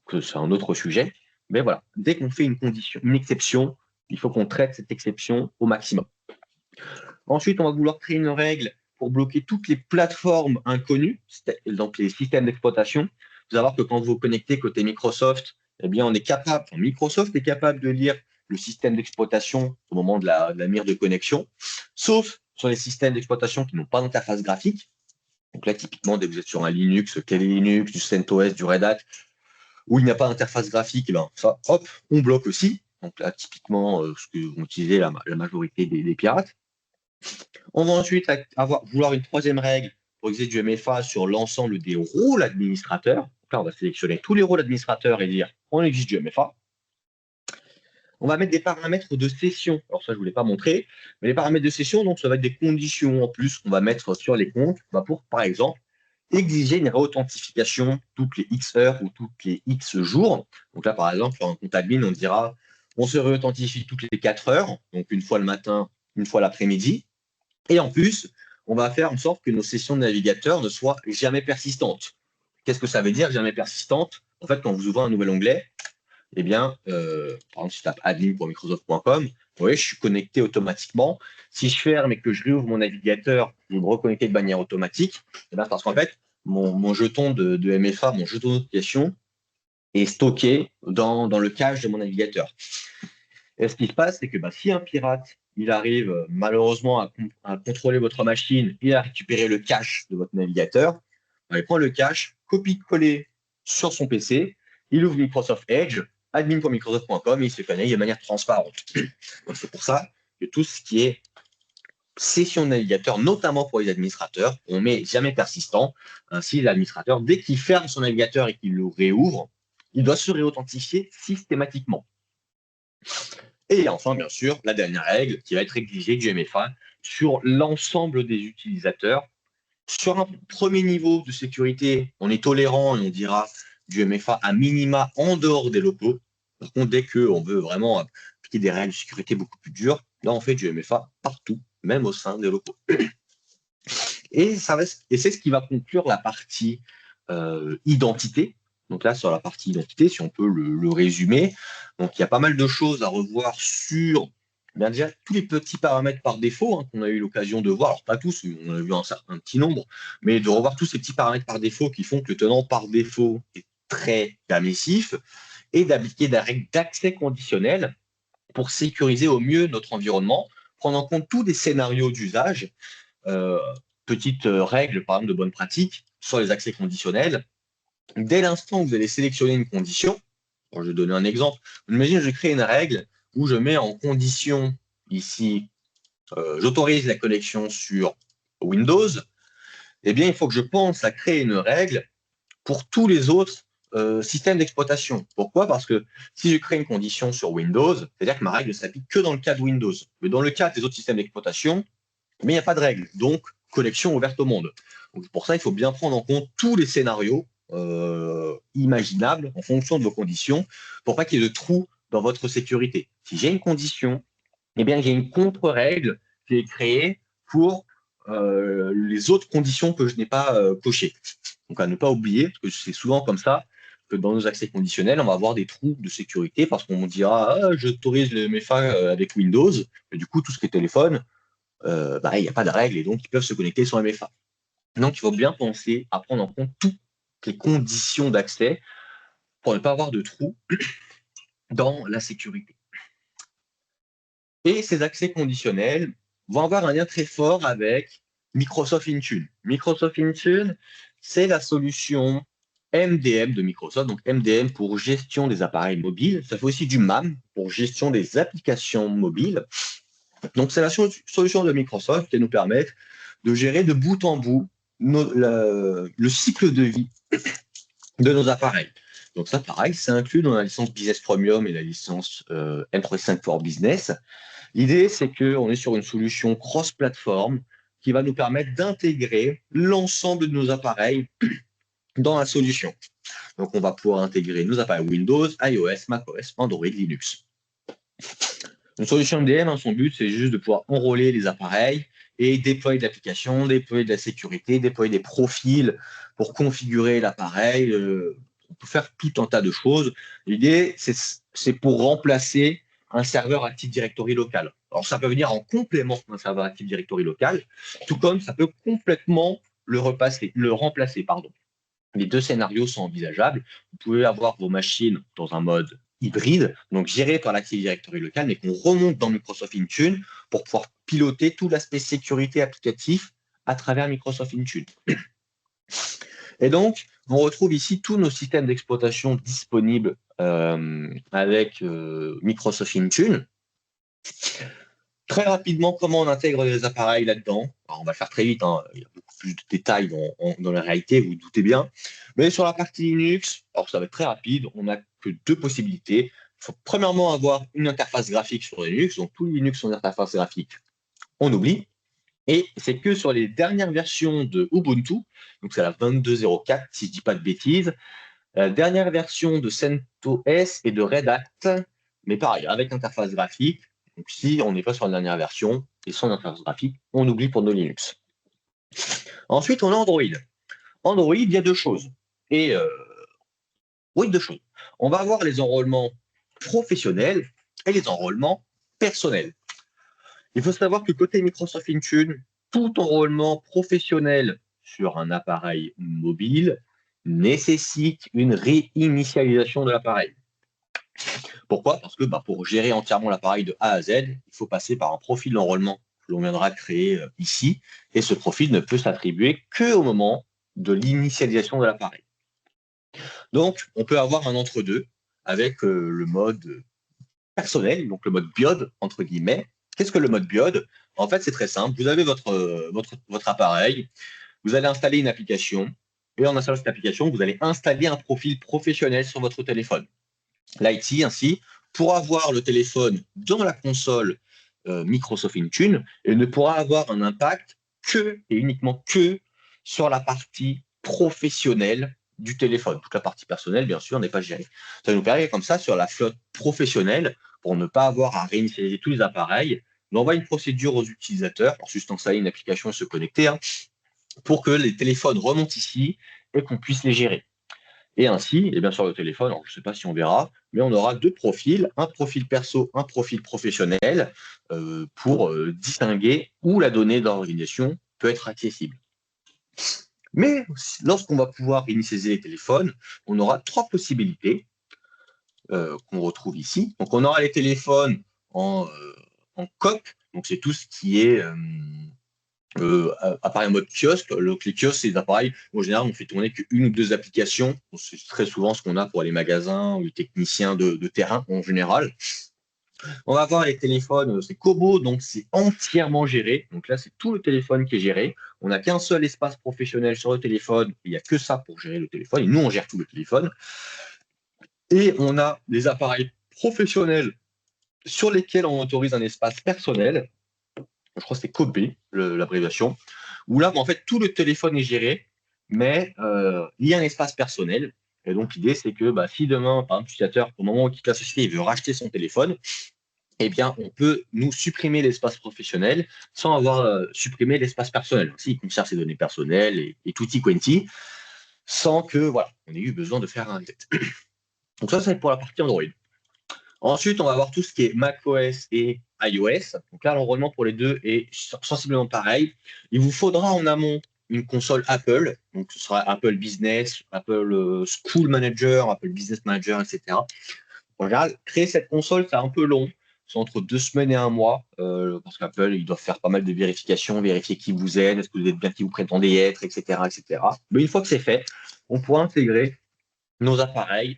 que c'est un autre sujet. Mais voilà, dès qu'on fait une exception, il faut qu'on traite cette exception au maximum. Ensuite, on va vouloir créer une règle pour bloquer toutes les plateformes inconnues, donc les systèmes d'exploitation. Vous allez voir que quand vous vous connectez côté Microsoft, eh bien, Microsoft est capable de lire le système d'exploitation au moment de la mire de connexion, sauf sur les systèmes d'exploitation qui n'ont pas d'interface graphique. Donc là, typiquement, dès que vous êtes sur un Linux, Kali Linux, du CentOS, du Red Hat, où il n'y a pas d'interface graphique, eh ben, ça, hop, on bloque aussi. Donc là, typiquement, ce que vont utiliser la majorité des pirates. On va ensuite vouloir une troisième règle pour exercer du MFA sur l'ensemble des rôles administrateurs. Donc là, on va sélectionner tous les rôles administrateurs et dire on exige du MFA. On va mettre des paramètres de session. Alors ça, je ne vous l'ai pas montré, mais les paramètres de session, donc ça va être des conditions en plus qu'on va mettre sur les comptes pour, par exemple, exiger une réauthentification toutes les X heures ou toutes les X jours. Donc là, par exemple, sur un compte admin, on dira on se réauthentifie toutes les 4 heures, donc une fois le matin, une fois l'après-midi. Et en plus, on va faire en sorte que nos sessions de navigateur ne soient jamais persistantes. Qu'est-ce que ça veut dire, jamais persistante? En fait, quand vous ouvrez un nouvel onglet, eh bien, par exemple, si je tape admin.microsoft.com, vous voyez, je suis connecté automatiquement. Si je ferme et que je réouvre mon navigateur, je vais me reconnecter de manière automatique. Eh bien, parce qu'en fait, mon jeton de MFA, mon jeton d'application, est stocké dans le cache de mon navigateur. Et ce qui se passe, c'est que si un pirate il arrive malheureusement à contrôler votre machine, il a récupéré le cache de votre navigateur, il prend le cache, copie-coller sur son PC, il ouvre Microsoft Edge, admin.microsoft.com, et il se connecte de manière transparente. Donc c'est pour ça que tout ce qui est session de navigateur, notamment pour les administrateurs, on met jamais persistant. Ainsi, l'administrateur, dès qu'il ferme son navigateur et qu'il le réouvre, il doit se réauthentifier systématiquement. Et enfin, bien sûr, la dernière règle qui va être exigée du MFA sur l'ensemble des utilisateurs. Sur un premier niveau de sécurité, on est tolérant et on dira du MFA à minima en dehors des locaux. Par contre, dès qu'on veut vraiment appliquer des règles de sécurité beaucoup plus dures, là, on fait du MFA partout, même au sein des locaux. Et c'est ce qui va conclure la partie identité. Donc là, sur la partie identité, si on peut le résumer, donc il y a pas mal de choses à revoir sur déjà tous les petits paramètres par défaut qu'on a eu l'occasion de voir. Alors pas tous, on a vu un petit nombre, mais de revoir tous ces petits paramètres par défaut qui font que le tenant par défaut est très permissif et d'appliquer des règles d'accès conditionnel pour sécuriser au mieux notre environnement, prendre en compte tous les scénarios d'usage. Petite règle, par exemple, de bonne pratique sur les accès conditionnels. Dès l'instant où vous allez sélectionner une condition, Alors, je vais donner un exemple. Imagine, je crée une règle où je mets en condition ici, j'autorise la connexion sur Windows. Eh bien, il faut que je pense à créer une règle pour tous les autres systèmes d'exploitation. Pourquoi? Parce que si je crée une condition sur Windows, c'est-à-dire que ma règle ne s'applique que dans le cas de Windows. Mais dans le cas des autres systèmes d'exploitation, mais il n'y a pas de règle. Donc, connexion ouverte au monde. Donc, pour ça, il faut bien prendre en compte tous les scénarios imaginables en fonction de vos conditions pour pas qu'il y ait de trous dans votre sécurité. Si j'ai une condition, eh bien, j'ai une contre-règle qui est créée pour les autres conditions que je n'ai pas cochées. Donc, à ne pas oublier, parce que c'est souvent comme ça que dans nos accès conditionnels, on va avoir des trous de sécurité parce qu'on dira ah, j'autorise les MFA avec Windows, et du coup, tout ce qui est téléphone, il n'y a pas de règles et donc ils peuvent se connecter sans MFA. Donc, il faut bien penser à prendre en compte toutes les conditions d'accès pour ne pas avoir de trous dans la sécurité. Et ces accès conditionnels vont avoir un lien très fort avec Microsoft Intune. Microsoft Intune, c'est la solution MDM de Microsoft, donc MDM pour gestion des appareils mobiles. Ça fait aussi du MAM pour gestion des applications mobiles. Donc, c'est la solution de Microsoft qui nous permet de gérer de bout en bout le cycle de vie de nos appareils. Donc ça, pareil, c'est inclus dans la licence Business Premium et la licence M365 for Business. L'idée, c'est qu'on est sur une solution cross-platform qui va nous permettre d'intégrer l'ensemble de nos appareils dans la solution. Donc, on va pouvoir intégrer nos appareils Windows, iOS, macOS, Android, Linux. Une solution MDM, son but, c'est juste de pouvoir enrôler les appareils et déployer de l'application, déployer de la sécurité, déployer des profils pour configurer l'appareil. On peut faire tout un tas de choses. L'idée, c'est pour remplacer un serveur Active Directory local. Alors, ça peut venir en complément d'un serveur Active Directory local, tout comme ça peut complètement le remplacer. Les deux scénarios sont envisageables. Vous pouvez avoir vos machines dans un mode hybride, donc géré par l'Active Directory local, mais qu'on remonte dans Microsoft Intune pour pouvoir piloter tout l'aspect sécurité applicatif à travers Microsoft Intune. Et donc, on retrouve ici tous nos systèmes d'exploitation disponibles avec Microsoft Intune. Très rapidement, comment on intègre les appareils là-dedans? On va le faire très vite, hein. Il y a beaucoup plus de détails dans la réalité, vous vous doutez bien. Mais sur la partie Linux, alors ça va être très rapide, on n'a que deux possibilités. Il faut premièrement avoir une interface graphique sur Linux, donc tout Linux sans interface graphique, on oublie. Et c'est que sur les dernières versions de Ubuntu, donc c'est la 22.04, si je ne dis pas de bêtises, la dernière version de CentOS et de Red Hat, mais pareil, avec interface graphique. Donc, si on n'est pas sur la dernière version et sans interface graphique, on oublie pour nos Linux. Ensuite, on a Android. Android, il y a deux choses. Deux choses. On va avoir les enrôlements professionnels et les enrôlements personnels. Il faut savoir que côté Microsoft Intune, tout enrôlement professionnel sur un appareil mobile nécessite une réinitialisation de l'appareil. Pourquoi? Parce que pour gérer entièrement l'appareil de A à Z, il faut passer par un profil d'enrôlement que l'on viendra créer ici, et ce profil ne peut s'attribuer qu'au moment de l'initialisation de l'appareil. Donc, on peut avoir un entre-deux avec le mode personnel, donc le mode BIOD, entre guillemets. Qu'est-ce que le mode BIOD? En fait, c'est très simple. Vous avez votre appareil, vous allez installer une application, et en installant cette application, vous allez installer un profil professionnel sur votre téléphone. L'IT, ainsi, pourra avoir le téléphone dans la console Microsoft Intune et ne pourra avoir un impact que et uniquement que sur la partie professionnelle du téléphone. Toute la partie personnelle, bien sûr, n'est pas gérée. Ça nous permet comme ça, sur la flotte professionnelle, pour ne pas avoir à réinitialiser tous les appareils, d'envoyer une procédure aux utilisateurs, pour juste installer une application et se connecter, pour que les téléphones remontent ici et qu'on puisse les gérer. Et ainsi, et bien sur le téléphone, alors je ne sais pas si on verra, mais on aura deux profils, un profil perso, un profil professionnel, pour distinguer où la donnée d'organisation peut être accessible. Mais lorsqu'on va pouvoir initialiser les téléphones, on aura trois possibilités qu'on retrouve ici. Donc on aura les téléphones en COP, donc c'est tout ce qui est appareil en mode kiosque. Les kiosques, c'est des appareils, en général, on fait tourner qu'une ou deux applications. C'est très souvent ce qu'on a pour les magasins ou les techniciens de terrain en général. On va voir les téléphones, c'est Kobo, donc c'est entièrement géré. Donc là, c'est tout le téléphone qui est géré. On n'a qu'un seul espace professionnel sur le téléphone. Il n'y a que ça pour gérer le téléphone. Et nous, on gère tout le téléphone. Et on a des appareils professionnels sur lesquels on autorise un espace personnel. Je crois que c'est Kobe, l'abréviation. Où là, en fait, tout le téléphone est géré, mais il y a un espace personnel. Et donc, l'idée, c'est que si demain, par exemple, l'utilisateur, au moment où il quitte la société, il veut racheter son téléphone, eh bien, on peut nous supprimer l'espace professionnel sans avoir supprimé l'espace personnel. Ainsi, il conserve ses données personnelles et tutti quanti, sans que, voilà, on ait eu besoin de faire un reset. Donc ça, c'est pour la partie Android. Ensuite, on va voir tout ce qui est macOS et iOS. Donc là, l'enrôlement pour les deux est sensiblement pareil. Il vous faudra en amont une console Apple. Donc ce sera Apple Business, Apple School Manager, Apple Business Manager, etc. En général, créer cette console, c'est un peu long. C'est entre 2 semaines et un mois, parce qu'Apple, ils doivent faire pas mal de vérifications, vérifier qui vous êtes, est-ce que vous êtes bien qui vous prétendez être, etc., etc. Mais une fois que c'est fait, on pourra intégrer nos appareils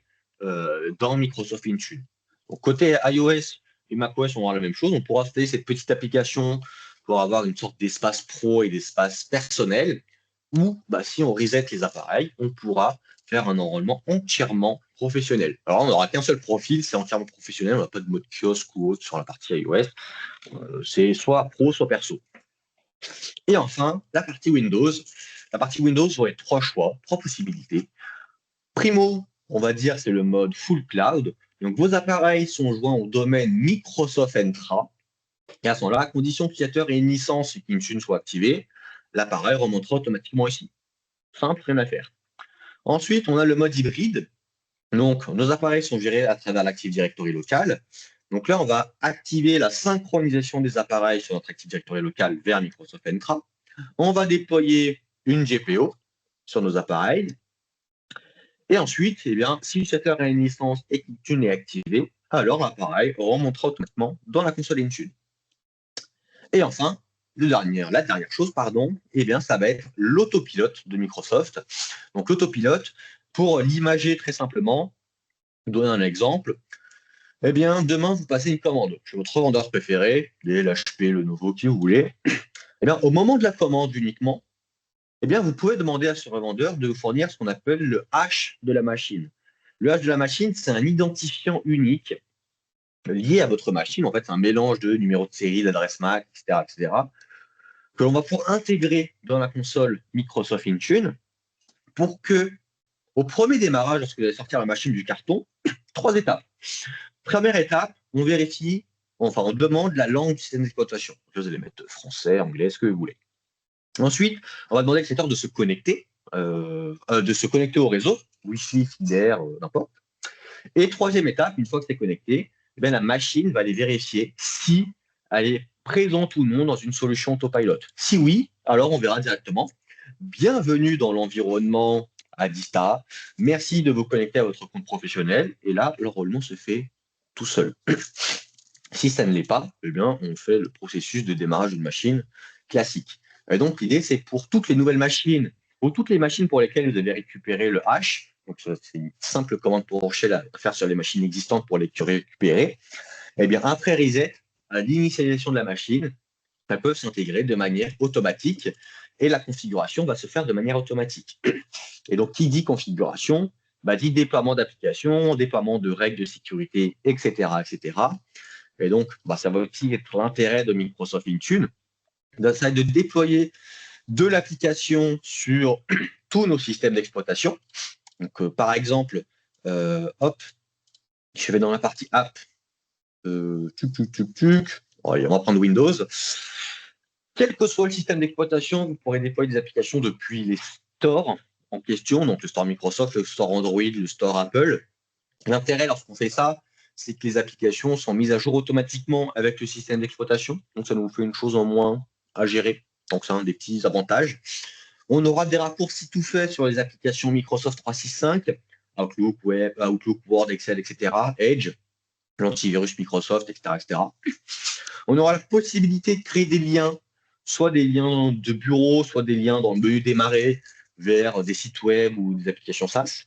dans Microsoft Intune. Donc, côté iOS et macOS, on aura la même chose. On pourra installer cette petite application pour avoir une sorte d'espace pro et d'espace personnel. Ou si on reset les appareils, on pourra faire un enrôlement entièrement professionnel. Alors, on n'aura qu'un seul profil, c'est entièrement professionnel. On n'a pas de mode kiosque ou autre sur la partie iOS. C'est soit pro, soit perso. Et enfin, la partie Windows. La partie Windows, vous aurez trois choix, trois possibilités. Primo, on va dire, c'est le mode full cloud. Donc, vos appareils sont joints au domaine Microsoft Entra. Et à ce moment-là, à condition que l'utilisateur ait une licence et qu'Intune soit activée, l'appareil remontera automatiquement ici. Simple, rien à faire. Ensuite, on a le mode hybride. Donc, nos appareils sont gérés à travers l'Active Directory local. Donc là, on va activer la synchronisation des appareils sur notre Active Directory local vers Microsoft Entra. On va déployer une GPO sur nos appareils. Et ensuite, si l'utilisateur a une licence et qu'Intune est activé, alors l'appareil remontera automatiquement dans la console Intune. Et enfin, la dernière chose, ça va être l'autopilote de Microsoft. Donc l'autopilote, pour l'imager très simplement, donner un exemple, demain, vous passez une commande chez votre revendeur préféré, l'HP, le Lenovo, qui vous voulez. Au moment de la commande uniquement, vous pouvez demander à ce revendeur de vous fournir ce qu'on appelle le hash de la machine. Le hash de la machine, c'est un identifiant unique lié à votre machine. En fait, c'est un mélange de numéro de série, d'adresse MAC, etc., que l'on va pouvoir intégrer dans la console Microsoft Intune pour que, au premier démarrage, lorsque vous allez sortir la machine du carton, 3 étapes. Première étape, on vérifie, on demande la langue du système d'exploitation. Vous allez mettre français, anglais, ce que vous voulez. Ensuite, on va demander à l'utilisateur de se connecter au réseau, Wi-Fi, FiDair, n'importe. Et troisième étape, une fois que c'est connecté, la machine va aller vérifier si elle est présente ou non dans une solution autopilot. Si oui, alors on verra directement. Bienvenue dans l'environnement Adista. Merci de vous connecter à votre compte professionnel. Et là, l'enrôlement se fait tout seul. Si ça ne l'est pas, on fait le processus de démarrage d'une machine classique. Et donc, l'idée, c'est pour toutes les nouvelles machines ou toutes les machines pour lesquelles vous avez récupéré le hash, donc c'est une simple commande pour faire sur les machines existantes pour les récupérer, après reset, à l'initialisation de la machine, ça peut s'intégrer de manière automatique et la configuration va se faire de manière automatique. Et donc, qui dit configuration, dit déploiement d'applications, déploiement de règles de sécurité, etc., etc. Et donc, ça va aussi être l'intérêt de Microsoft Intune, de déployer de l'application sur tous nos systèmes d'exploitation. Donc, par exemple, je vais dans la partie app. On va prendre Windows. Quel que soit le système d'exploitation, vous pourrez déployer des applications depuis les stores en question, donc le store Microsoft, le store Android, le store Apple. L'intérêt lorsqu'on fait ça, c'est que les applications sont mises à jour automatiquement avec le système d'exploitation. Donc, ça nous fait une chose en moins à gérer. Donc, c'est un des petits avantages. On aura des raccourcis tout faits sur les applications Microsoft 365, Outlook, Web, Outlook, Word, Excel, etc., Edge, l'antivirus Microsoft, etc., etc. On aura la possibilité de créer des liens soit des liens de bureau, soit des liens dans le menu démarrer vers des sites web ou des applications SaaS.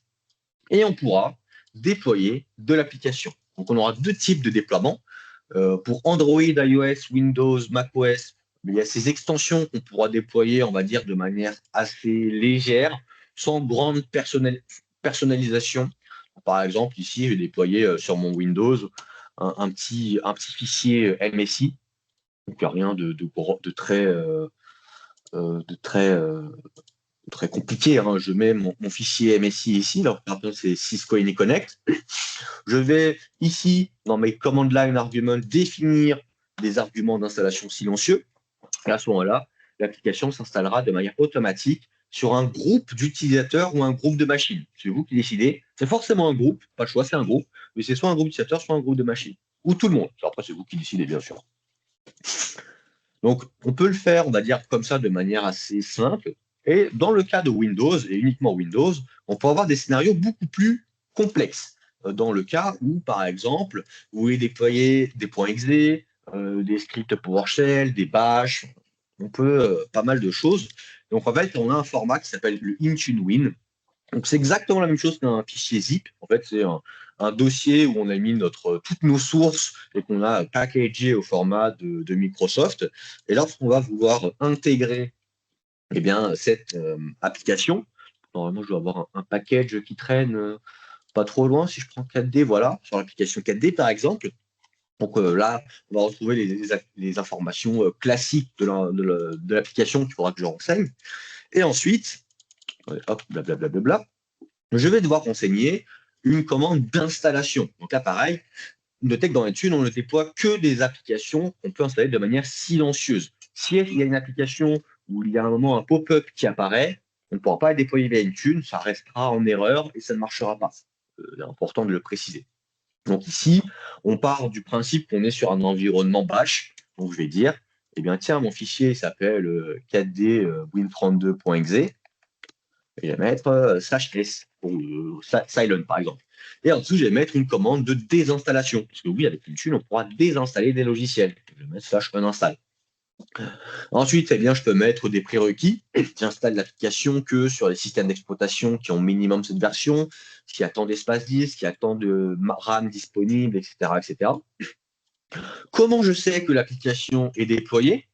Et on pourra déployer de l'application. Donc, on aura deux types de déploiement. Pour Android, iOS, Windows, macOS, il y a ces extensions qu'on pourra déployer, on va dire, de manière assez légère, sans grande personnalisation. Par exemple, ici, je vais déployer sur mon Windows un petit fichier MSI, donc rien de très compliqué. Hein. Je mets mon fichier MSI ici, alors par exemple, c'est Cisco AnyConnect. Je vais ici, dans mes command line arguments, définir des arguments d'installation silencieux. Et à ce moment-là, l'application s'installera de manière automatique sur un groupe d'utilisateurs ou un groupe de machines. C'est vous qui décidez. C'est forcément un groupe, pas le choix, c'est un groupe, mais c'est soit un groupe d'utilisateurs, soit un groupe de machines. Ou tout le monde. Après, c'est vous qui décidez, bien sûr. Donc, on peut le faire, on va dire, comme ça, de manière assez simple. Et dans le cas de Windows, et uniquement Windows, on peut avoir des scénarios beaucoup plus complexes. Dans le cas où, par exemple, vous voulez déployer des .exe, des scripts PowerShell, des bash, on peut pas mal de choses. Donc, en fait, on a un format qui s'appelle le IntuneWin. Donc, c'est exactement la même chose qu'un fichier zip. En fait, c'est un dossier où on a mis toutes nos sources et qu'on a packagé au format de Microsoft. Et lorsqu'on va vouloir intégrer cette application, normalement, je dois avoir un package qui traîne pas trop loin. Si je prends 4D, voilà, sur l'application 4D, par exemple. Donc là, on va retrouver les informations classiques de l'application qu'il faudra que je renseigne. Et ensuite, hop, blablabla, je vais devoir renseigner une commande d'installation. Donc là, pareil, notez que dans Intune, on ne déploie que des applications qu'on peut installer de manière silencieuse. Si il y a une application où il y a un moment un pop-up qui apparaît, on ne pourra pas la déployer via Intune, ça restera en erreur et ça ne marchera pas. C'est important de le préciser. Donc ici, on part du principe qu'on est sur un environnement bash. Donc je vais dire, eh bien tiens, mon fichier s'appelle 4D win32.exe. Je vais mettre /s ou silent par exemple. Et en dessous, je vais mettre une commande de désinstallation. Parce que oui, avec Intune, on pourra désinstaller des logiciels. Je vais mettre /uninstall. Ensuite, eh bien, je peux mettre des prérequis. J'installe l'application que sur les systèmes d'exploitation qui ont minimum cette version, qui a tant d'espace disque, qui a tant de RAM disponible, etc., etc. Comment je sais que l'application est déployée?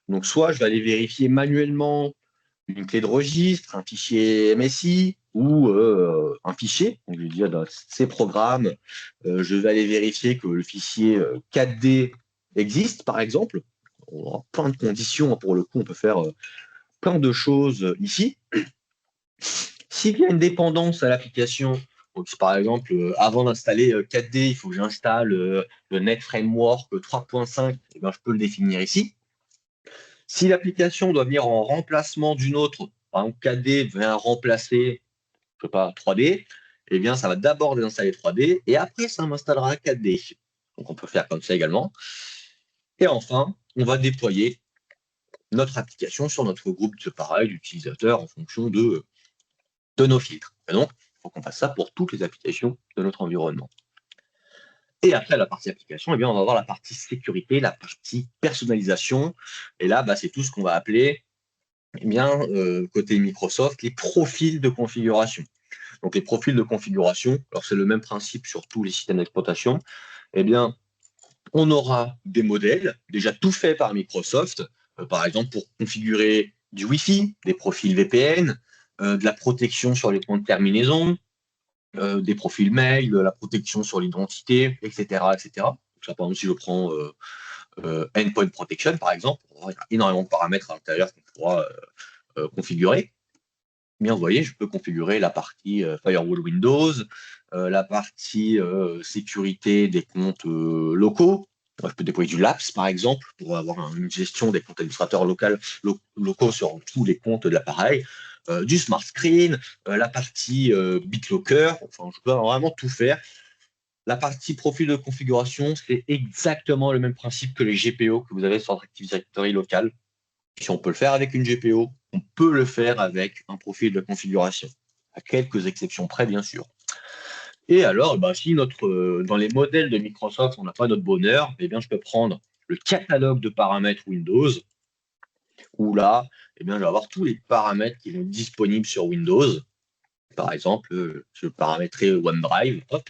Donc, soit je vais aller vérifier manuellement une clé de registre, un fichier MSI ou un fichier. Donc, je vais dire dans ces programmes, je vais aller vérifier que le fichier 4D existe, par exemple. On aura plein de conditions. Pour le coup, on peut faire plein de choses ici. S'il y a une dépendance à l'application, donc, par exemple, avant d'installer 4D, il faut que j'installe le Net Framework 3.5, eh ben, je peux le définir ici. Si l'application doit venir en remplacement d'une autre, par exemple 4D vient remplacer, je sais pas, 3D, eh bien, ça va d'abord désinstaller 3D et après, ça m'installera 4D. Donc, on peut faire comme ça également. Et enfin, on va déployer notre application sur notre groupe d'utilisateurs en fonction de nos filtres. Et donc, il faut qu'on fasse ça pour toutes les applications de notre environnement. Et après la partie application, eh bien, on va avoir la partie sécurité, la partie personnalisation. Et là, c'est tout ce qu'on va appeler, côté Microsoft, les profils de configuration. Donc, les profils de configuration, alors c'est le même principe sur tous les systèmes d'exploitation. Eh bien, on aura des modèles déjà tout faits par Microsoft, par exemple pour configurer du Wi-Fi, des profils VPN, de la protection sur les points de terminaison, des profils mail, de la protection sur l'identité, etc., etc. Donc ça, par exemple, si je prends Endpoint Protection, par exemple, il y a énormément de paramètres à l'intérieur qu'on pourra configurer. Bien, vous voyez, je peux configurer la partie Firewall Windows, la partie sécurité des comptes locaux. Je peux déployer du LAPS, par exemple, pour avoir une gestion des comptes administrateurs locaux sur tous les comptes de l'appareil. Du Smart Screen, la partie BitLocker. Enfin, je peux vraiment tout faire. La partie profil de configuration, c'est exactement le même principe que les GPO que vous avez sur Active Directory local. Si on peut le faire avec une GPO, on peut le faire avec un profil de configuration, à quelques exceptions près, bien sûr. Et alors, si dans les modèles de Microsoft, on n'a pas notre bonheur, eh bien, je peux prendre le catalogue de paramètres Windows, où là, eh bien, je vais avoir tous les paramètres qui vont être disponibles sur Windows. Par exemple, je paramétrer OneDrive, hop,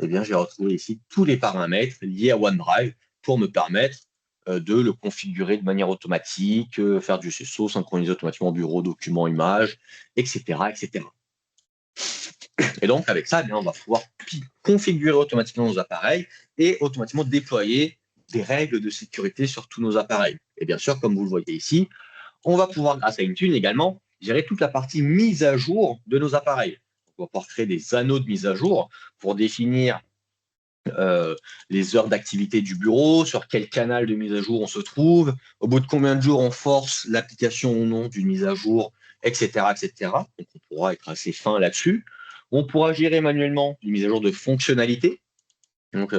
eh bien, je vais retrouver ici tous les paramètres liés à OneDrive pour me permettre de le configurer de manière automatique, faire du CSO, synchroniser automatiquement bureau, documents, images, etc., etc. Et donc, avec ça, eh bien, on va pouvoir configurer automatiquement nos appareils et automatiquement déployer des règles de sécurité sur tous nos appareils. Et bien sûr, comme vous le voyez ici, on va pouvoir, grâce à Intune également, gérer toute la partie mise à jour de nos appareils. On va pouvoir créer des anneaux de mise à jour pour définir les heures d'activité du bureau, sur quel canal de mise à jour on se trouve, au bout de combien de jours on force l'application ou non d'une mise à jour, etc., etc. Donc on pourra être assez fin là-dessus. On pourra gérer manuellement une mise à jour de fonctionnalité. Donc,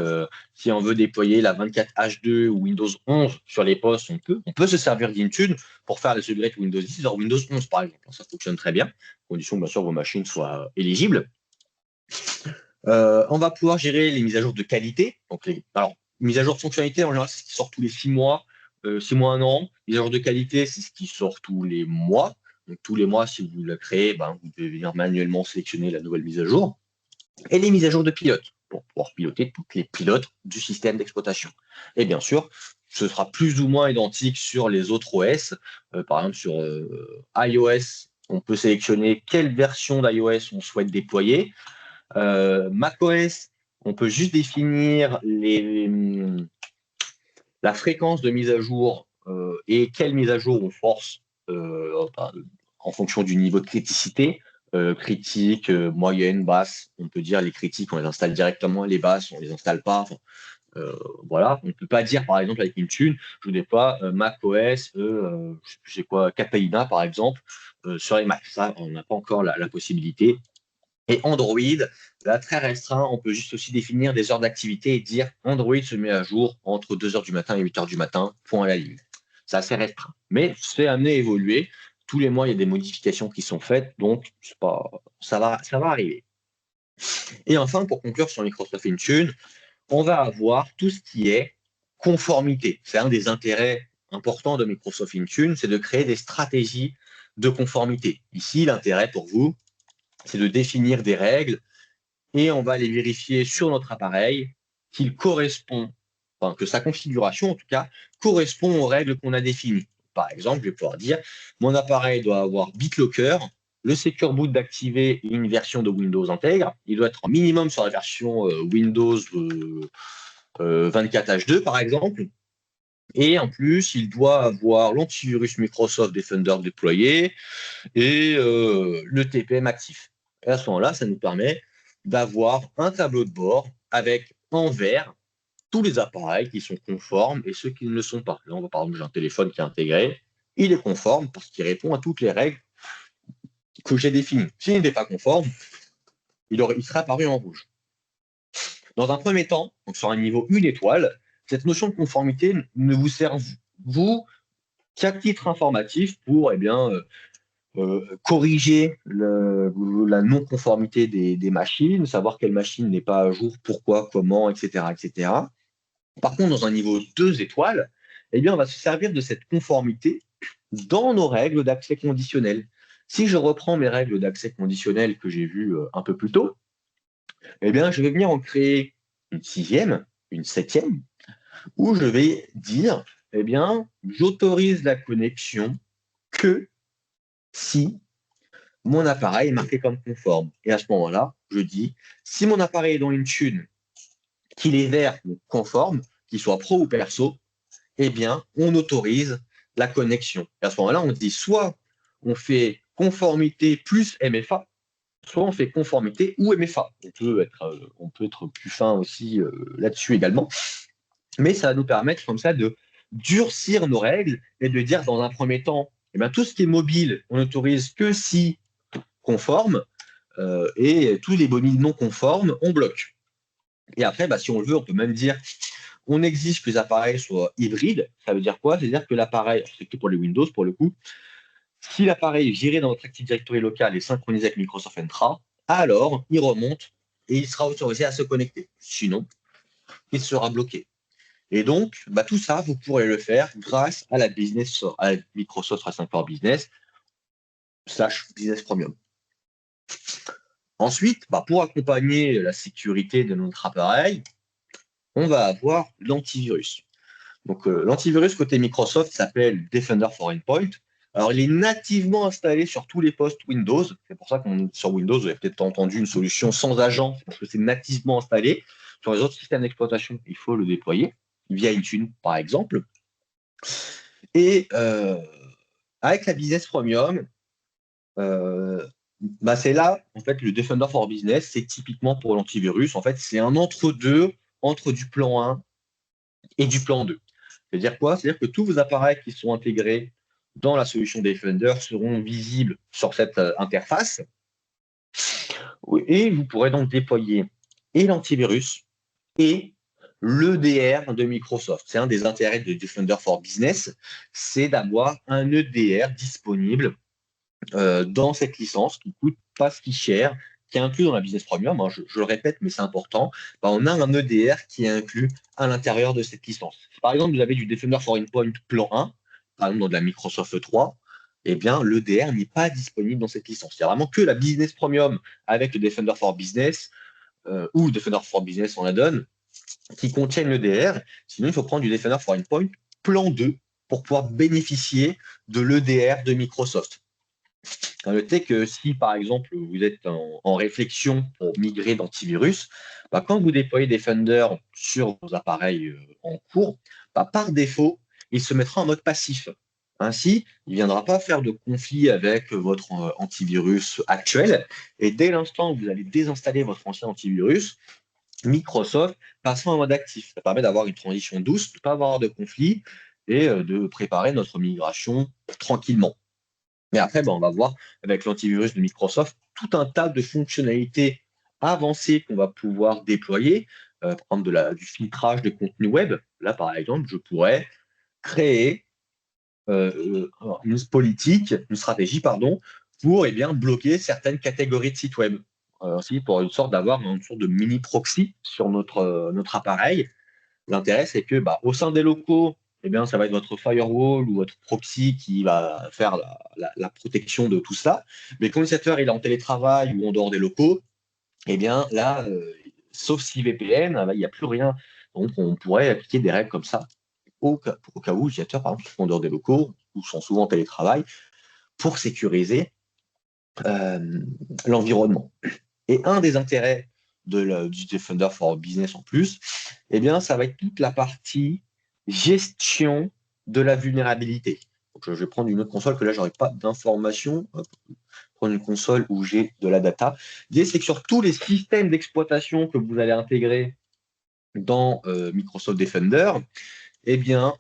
si on veut déployer la 24H2 ou Windows 11 sur les postes, on peut. On peut se servir d'Intune pour faire les upgrades Windows 10 sur Windows 11, par exemple. Ça fonctionne très bien, à condition bien sûr que vos machines soient éligibles. On va pouvoir gérer les mises à jour de qualité. Donc, alors, mise à jour de fonctionnalité, en général, c'est ce qui sort tous les 6 mois, 6 mois, 1 an. Mise à jour de qualité, c'est ce qui sort tous les mois. Donc, tous les mois, si vous la créez, vous devez venir manuellement sélectionner la nouvelle mise à jour. Et les mises à jour de pilote, pour pouvoir piloter toutes les pilotes du système d'exploitation. Et bien sûr, ce sera plus ou moins identique sur les autres OS. Par exemple, sur iOS, on peut sélectionner quelle version d'iOS on souhaite déployer. macOS, on peut juste définir la fréquence de mise à jour et quelle mise à jour on force en fonction du niveau de criticité. Critique, moyenne, basse. On peut dire les critiques, on les installe directement, les basses, on les installe pas. Voilà, on ne peut pas dire par exemple avec Intune, je déploie macOS, je sais quoi, Catalina par exemple, sur les Mac. Ça, on n'a pas encore la possibilité. Et Android, là, très restreint, on peut juste aussi définir des heures d'activité et dire Android se met à jour entre 2h du matin et 8h du matin, point à la ligne. C'est assez restreint. Mais c'est amené à évoluer. Tous les mois, il y a des modifications qui sont faites, donc ça va arriver. Et enfin, pour conclure sur Microsoft Intune, on va avoir tout ce qui est conformité. C'est un des intérêts importants de Microsoft Intune, c'est de créer des stratégies de conformité. Ici, l'intérêt pour vous, c'est de définir des règles et on va les vérifier sur notre appareil qu'il correspond, enfin que sa configuration en tout cas, correspond aux règles qu'on a définies. Par exemple, je vais pouvoir dire mon appareil doit avoir BitLocker, le Secure Boot d'activer une version de Windows intègre, il doit être en minimum sur la version Windows 24H2 par exemple, et en plus, il doit avoir l'antivirus Microsoft Defender déployé et le TPM actif. Et à ce moment-là, ça nous permet d'avoir un tableau de bord avec en vert tous les appareils qui sont conformes et ceux qui ne le sont pas. Là, on voit par exemple, j'ai un téléphone qui est intégré, il est conforme parce qu'il répond à toutes les règles que j'ai définies. S'il n'est pas conforme, il sera apparu en rouge. Dans un premier temps, donc sur un niveau 1 étoile, cette notion de conformité ne vous sert, vous, qu'à titre informatif pour corriger la non-conformité des machines, savoir quelle machine n'est pas à jour, pourquoi, comment, etc., etc. Par contre, dans un niveau 2 étoiles, eh bien, on va se servir de cette conformité dans nos règles d'accès conditionnel. Si je reprends mes règles d'accès conditionnel que j'ai vues un peu plus tôt, eh bien, je vais venir en créer une 6e, une 7e, où je vais dire, eh bien, j'autorise la connexion que si mon appareil est marqué comme conforme. Et à ce moment-là, je dis, si mon appareil est dans Intune, qu'il est vert, donc conforme, qu'il soit pro ou perso, eh bien, on autorise la connexion. Et à ce moment-là, on dit soit on fait conformité plus MFA, soit on fait conformité ou MFA. On peut être plus fin aussi là-dessus également. Mais ça va nous permettre comme ça de durcir nos règles et de dire dans un premier temps, eh bien, tout ce qui est mobile, on n'autorise que si conforme, et tous les mobiles non conformes, on bloque. Et après, si on le veut, on peut même dire on exige que les appareils soient hybrides. Ça veut dire quoi? C'est-à-dire que l'appareil, c'est que pour les Windows pour le coup, si l'appareil est géré dans votre Active Directory local et synchronisé avec Microsoft Entra, alors il remonte et il sera autorisé à se connecter. Sinon, il sera bloqué. Et donc, tout ça, vous pourrez le faire grâce à la Microsoft 365 for Business / Business Premium. Ensuite, pour accompagner la sécurité de notre appareil, on va avoir l'antivirus. Donc, l'antivirus côté Microsoft s'appelle Defender for Endpoint. Alors, il est nativement installé sur tous les postes Windows. C'est pour ça qu'on sur Windows, vous avez peut-être entendu une solution sans agent, parce que c'est nativement installé. Sur les autres systèmes d'exploitation, il faut le déployer via Intune, par exemple. Et avec la Business Premium, c'est là, en fait, le Defender for Business, c'est typiquement pour l'antivirus. En fait, c'est un entre-deux entre du plan 1 et du plan 2. C'est-à-dire quoi? C'est-à-dire que tous vos appareils qui sont intégrés dans la solution Defender seront visibles sur cette interface. Et vous pourrez donc déployer et l'antivirus et l'EDR de Microsoft. C'est un des intérêts de Defender for Business, c'est d'avoir un EDR disponible dans cette licence qui ne coûte pas si cher, qui est inclus dans la Business Premium. Je le répète, mais c'est important. On a un EDR qui est inclus à l'intérieur de cette licence. Par exemple, vous avez du Defender for Endpoint plan 1, par exemple dans de la Microsoft 3, eh bien, l'EDR n'est pas disponible dans cette licence. Il n'y a vraiment que la Business Premium avec le Defender for Business ou Defender for Business en add-on qui contiennent l'EDR. Sinon, il faut prendre du Defender for Endpoint plan 2 pour pouvoir bénéficier de l'EDR de Microsoft. Notez que si, par exemple, vous êtes en réflexion pour migrer d'antivirus, quand vous déployez Defender sur vos appareils en cours, par défaut, il se mettra en mode passif. Ainsi, il ne viendra pas faire de conflit avec votre antivirus actuel. Et dès l'instant où vous allez désinstaller votre ancien antivirus, Microsoft passera en mode actif. Ça permet d'avoir une transition douce, de ne pas avoir de conflit et de préparer notre migration tranquillement. Mais après, on va voir avec l'antivirus de Microsoft tout un tas de fonctionnalités avancées qu'on va pouvoir déployer. Par exemple, du filtrage de contenu web. Là, par exemple, je pourrais créer une stratégie, pour bloquer certaines catégories de sites web. Aussi, pour d'avoir une sorte de mini proxy sur notre appareil. L'intérêt, c'est que au sein des locaux, ça va être votre firewall ou votre proxy qui va faire la protection de tout ça. Mais quand l'utilisateur est en télétravail ou en dehors des locaux, là, sauf si VPN, il n'y a plus rien. Donc, on pourrait appliquer des règles comme ça au cas où l'utilisateur, par exemple, sont en dehors des locaux ou sont souvent en télétravail pour sécuriser l'environnement. Et un des intérêts du Defender for Business en plus, ça va être toute la partie gestion de la vulnérabilité. Donc, je vais prendre une autre console que là, je n'aurai pas d'informations. Prendre une console où j'ai de la data. L'idée, c'est que sur tous les systèmes d'exploitation que vous allez intégrer dans Microsoft Defender,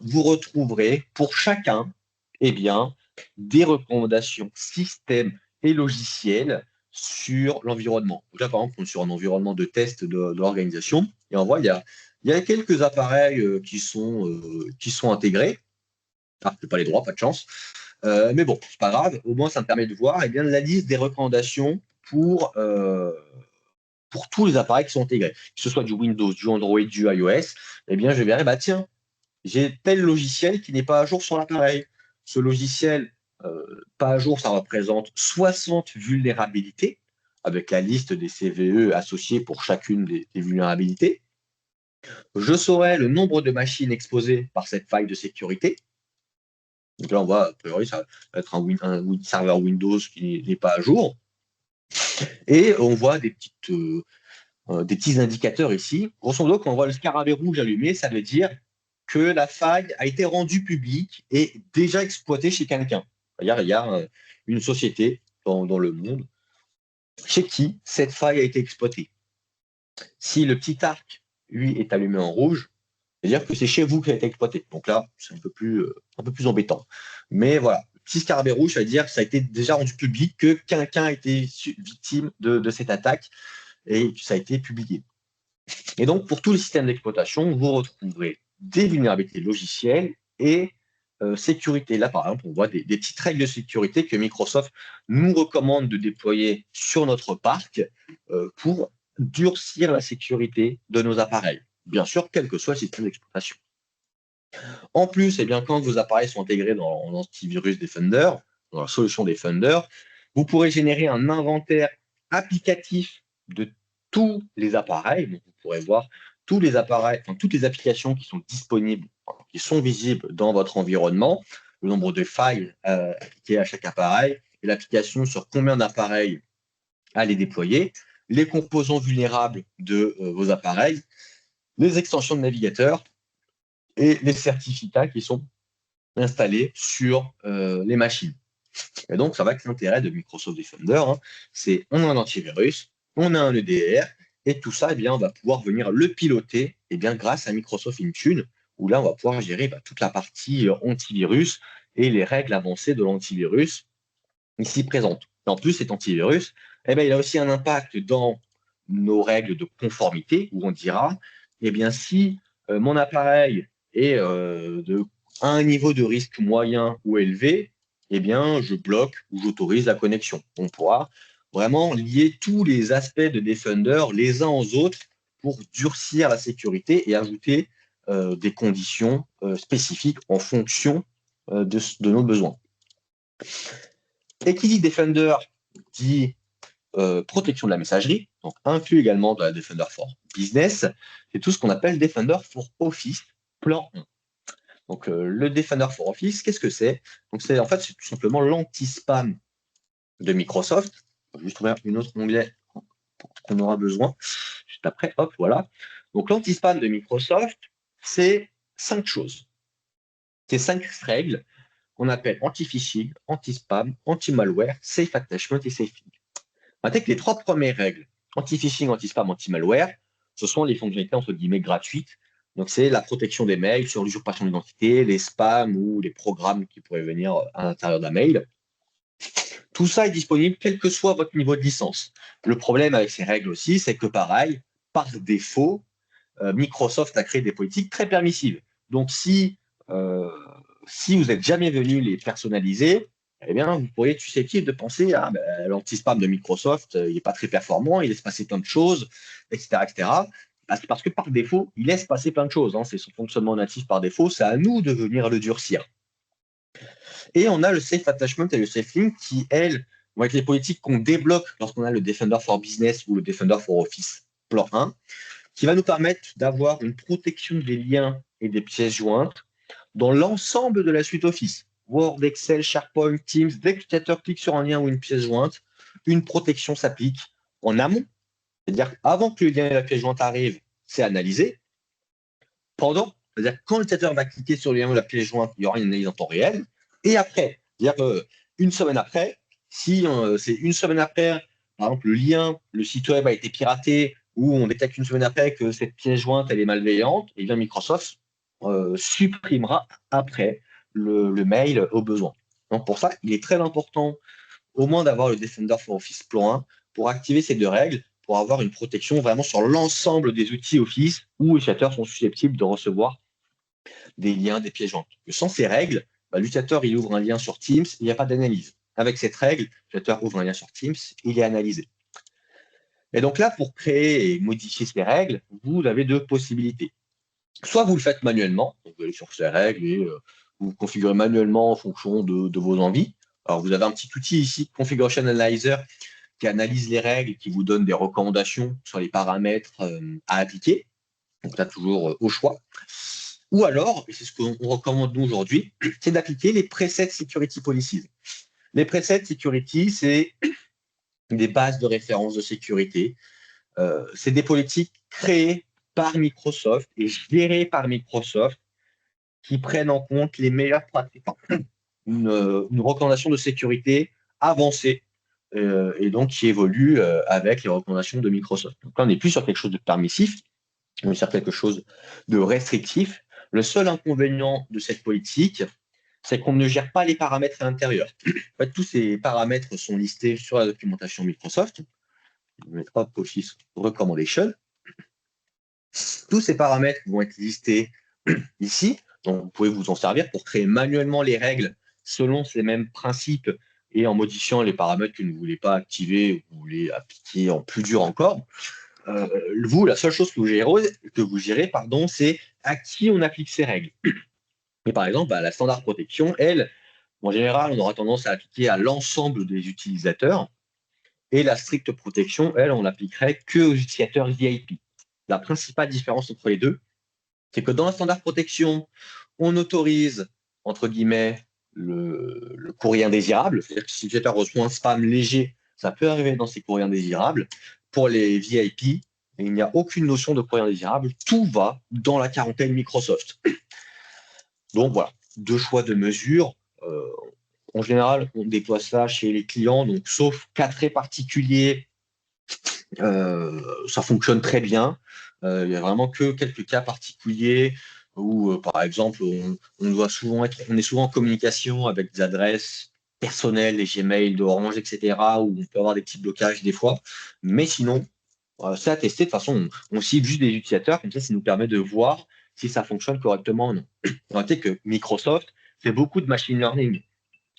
vous retrouverez pour chacun des recommandations système et logiciels sur l'environnement. Donc là, par exemple, on est sur un environnement de test de l'organisation et on voit il y a quelques appareils qui sont intégrés. Je n'ai pas les droits, pas de chance. Mais bon, c'est pas grave. Au moins, ça me permet de voir la liste des recommandations pour tous les appareils qui sont intégrés, que ce soit du Windows, du Android, du iOS. Je verrai, tiens, j'ai tel logiciel qui n'est pas à jour sur l'appareil. Ce logiciel pas à jour, ça représente 60 vulnérabilités avec la liste des CVE associés pour chacune des vulnérabilités. Je saurai le nombre de machines exposées par cette faille de sécurité. Donc là, on voit, a priori, ça va être un serveur Windows qui n'est pas à jour. Et on voit des petits indicateurs ici. Grosso modo, quand on voit le scarabée rouge allumé, ça veut dire que la faille a été rendue publique et déjà exploitée chez quelqu'un. Il y a une société dans le monde chez qui cette faille a été exploitée. Si le petit arc, lui, est allumé en rouge, c'est-à-dire que c'est chez vous qu'il a été exploité. Donc là, c'est un peu plus embêtant. Mais voilà, le petit scarabée rouge, ça veut dire que ça a été déjà rendu public, que quelqu'un a été victime de cette attaque et que ça a été publié. Et donc, pour tous les systèmes d'exploitation, vous retrouverez des vulnérabilités logicielles et sécurité. Là, par exemple, on voit des petites règles de sécurité que Microsoft nous recommande de déployer sur notre parc pour durcir la sécurité de nos appareils. Bien sûr, quel que soit le système d'exploitation. En plus, eh bien, quand vos appareils sont intégrés dans l'antivirus Defender, dans la solution Defender, vous pourrez générer un inventaire applicatif de tous les appareils. Donc, vous pourrez voir tous les appareils, enfin, toutes les applications qui sont disponibles, qui sont visibles dans votre environnement, le nombre de failles appliquées à chaque appareil, et l'application sur combien d'appareils à les déployer, les composants vulnérables de vos appareils, les extensions de navigateur et les certificats qui sont installés sur les machines. Et donc, ça va être l'intérêt de Microsoft Defender. Hein. C'est on a un antivirus, on a un EDR, et tout ça, eh bien, on va pouvoir venir le piloter grâce à Microsoft Intune, où là, on va pouvoir gérer toute la partie antivirus et les règles avancées de l'antivirus ici présentes. En plus, cet antivirus, il a aussi un impact dans nos règles de conformité, où on dira, si mon appareil est à un niveau de risque moyen ou élevé, je bloque ou j'autorise la connexion. On pourra vraiment lier tous les aspects de Defender les uns aux autres pour durcir la sécurité et ajouter des conditions spécifiques en fonction de nos besoins. Et qui dit Defender dit protection de la messagerie, donc inclus également dans la Defender for Business, c'est tout ce qu'on appelle Defender for Office plan 1. Donc le Defender for Office, qu'est-ce que c'est? Donc c'est tout simplement l'anti-spam de Microsoft. Je vais juste ouvrir une autre onglet qu'on aura besoin juste après. Hop, voilà. Donc l'anti-spam de Microsoft, c'est 5 choses. C'est 5 règles qu'on appelle anti-phishing, anti-spam, anti-malware, safe attachment et safing. Notez que les 3 premières règles, anti-phishing, anti-spam, anti-malware, ce sont les fonctionnalités entre guillemets gratuites. Donc, c'est la protection des mails sur l'usurpation d'identité, les spams ou les programmes qui pourraient venir à l'intérieur d'un mail. Tout ça est disponible quel que soit votre niveau de licence. Le problème avec ces règles aussi, c'est que pareil, par défaut, Microsoft a créé des politiques très permissives. Donc, si vous n'êtes jamais venu les personnaliser, vous pourriez être susceptible de penser l'anti-spam de Microsoft, il n'est pas très performant, il laisse passer plein de choses, etc. etc. C'est parce que par défaut, il laisse passer plein de choses. Hein. C'est son fonctionnement natif par défaut. C'est à nous de venir le durcir. Et on a le Safe Attachment et le Safe Link qui, elles, vont être les politiques qu'on débloque lorsqu'on a le Defender for Business ou le Defender for Office plan 1, qui va nous permettre d'avoir une protection des liens et des pièces jointes dans l'ensemble de la suite Office. Word, Excel, SharePoint, Teams, dès que l'utilisateur clique sur un lien ou une pièce jointe, une protection s'applique en amont. C'est-à-dire avant que le lien et la pièce jointe arrivent, c'est analysé. Pendant, c'est-à-dire quand l'utilisateur va cliquer sur le lien ou la pièce jointe, il y aura une analyse en temps réel. Et après, c'est-à-dire une semaine après, si c'est une semaine après, par exemple, le lien, le site web a été piraté, ou on détecte une semaine après que cette pièce jointe elle est malveillante, et bien Microsoft supprimera après le mail au besoin. Donc pour ça, il est très important au moins d'avoir le Defender for Office plan 1 pour activer ces 2 règles, pour avoir une protection vraiment sur l'ensemble des outils Office où les utilisateurs sont susceptibles de recevoir des liens, des pièces jointes. Sans ces règles, l'utilisateur il ouvre un lien sur Teams, il n'y a pas d'analyse. Avec cette règle, l'utilisateur ouvre un lien sur Teams, il est analysé. Et donc là, pour créer et modifier ces règles, vous avez 2 possibilités. Soit vous le faites manuellement, donc vous allez sur ces règles et vous configurez manuellement en fonction de vos envies. Alors vous avez un petit outil ici, Configuration Analyzer, qui analyse les règles et qui vous donne des recommandations sur les paramètres à appliquer. Donc là, toujours au choix. Ou alors, et c'est ce qu'on recommande nous aujourd'hui, c'est d'appliquer les Preset Security Policies. Les Preset Security, c'est des bases de référence de sécurité. C'est des politiques créées par Microsoft et gérées par Microsoft qui prennent en compte les meilleures pratiques. Une recommandation de sécurité avancée et donc qui évolue avec les recommandations de Microsoft. Donc là, on n'est plus sur quelque chose de permissif, on est sur quelque chose de restrictif. Le seul inconvénient de cette politique, c'est qu'on ne gère pas les paramètres à l'intérieur. En fait, tous ces paramètres sont listés sur la documentation Microsoft. Je vais mettre Hop Office Recommendation. Tous ces paramètres vont être listés ici. Donc, vous pouvez vous en servir pour créer manuellement les règles selon ces mêmes principes et en modifiant les paramètres que vous ne voulez pas activer ou que vous voulez appliquer en plus dur encore. Vous, la seule chose que vous gérez, c'est à qui on applique ces règles. Et par exemple, la standard protection, elle, en général, on aura tendance à l'appliquer à l'ensemble des utilisateurs. Et la stricte protection, elle, on l'appliquerait que aux utilisateurs VIP. La principale différence entre les deux, c'est que dans la standard protection, on autorise, entre guillemets, le courrier indésirable. C'est-à-dire que si l'utilisateur reçoit un spam léger, ça peut arriver dans ces courriers indésirables. Pour les VIP, il n'y a aucune notion de courrier indésirable. Tout va dans la quarantaine Microsoft. Donc voilà, deux choix de mesure. En général, on déploie ça chez les clients, donc sauf cas très particuliers, ça fonctionne très bien. Il y a vraiment que quelques cas particuliers où, par exemple, on est souvent en communication avec des adresses personnelles, les Gmail d'Orange, etc., où on peut avoir des petits blocages des fois. Mais sinon, c'est à tester. De toute façon, on cible juste des utilisateurs, comme ça nous permet de voir si ça fonctionne correctement ou non. Notez que Microsoft fait beaucoup de machine learning.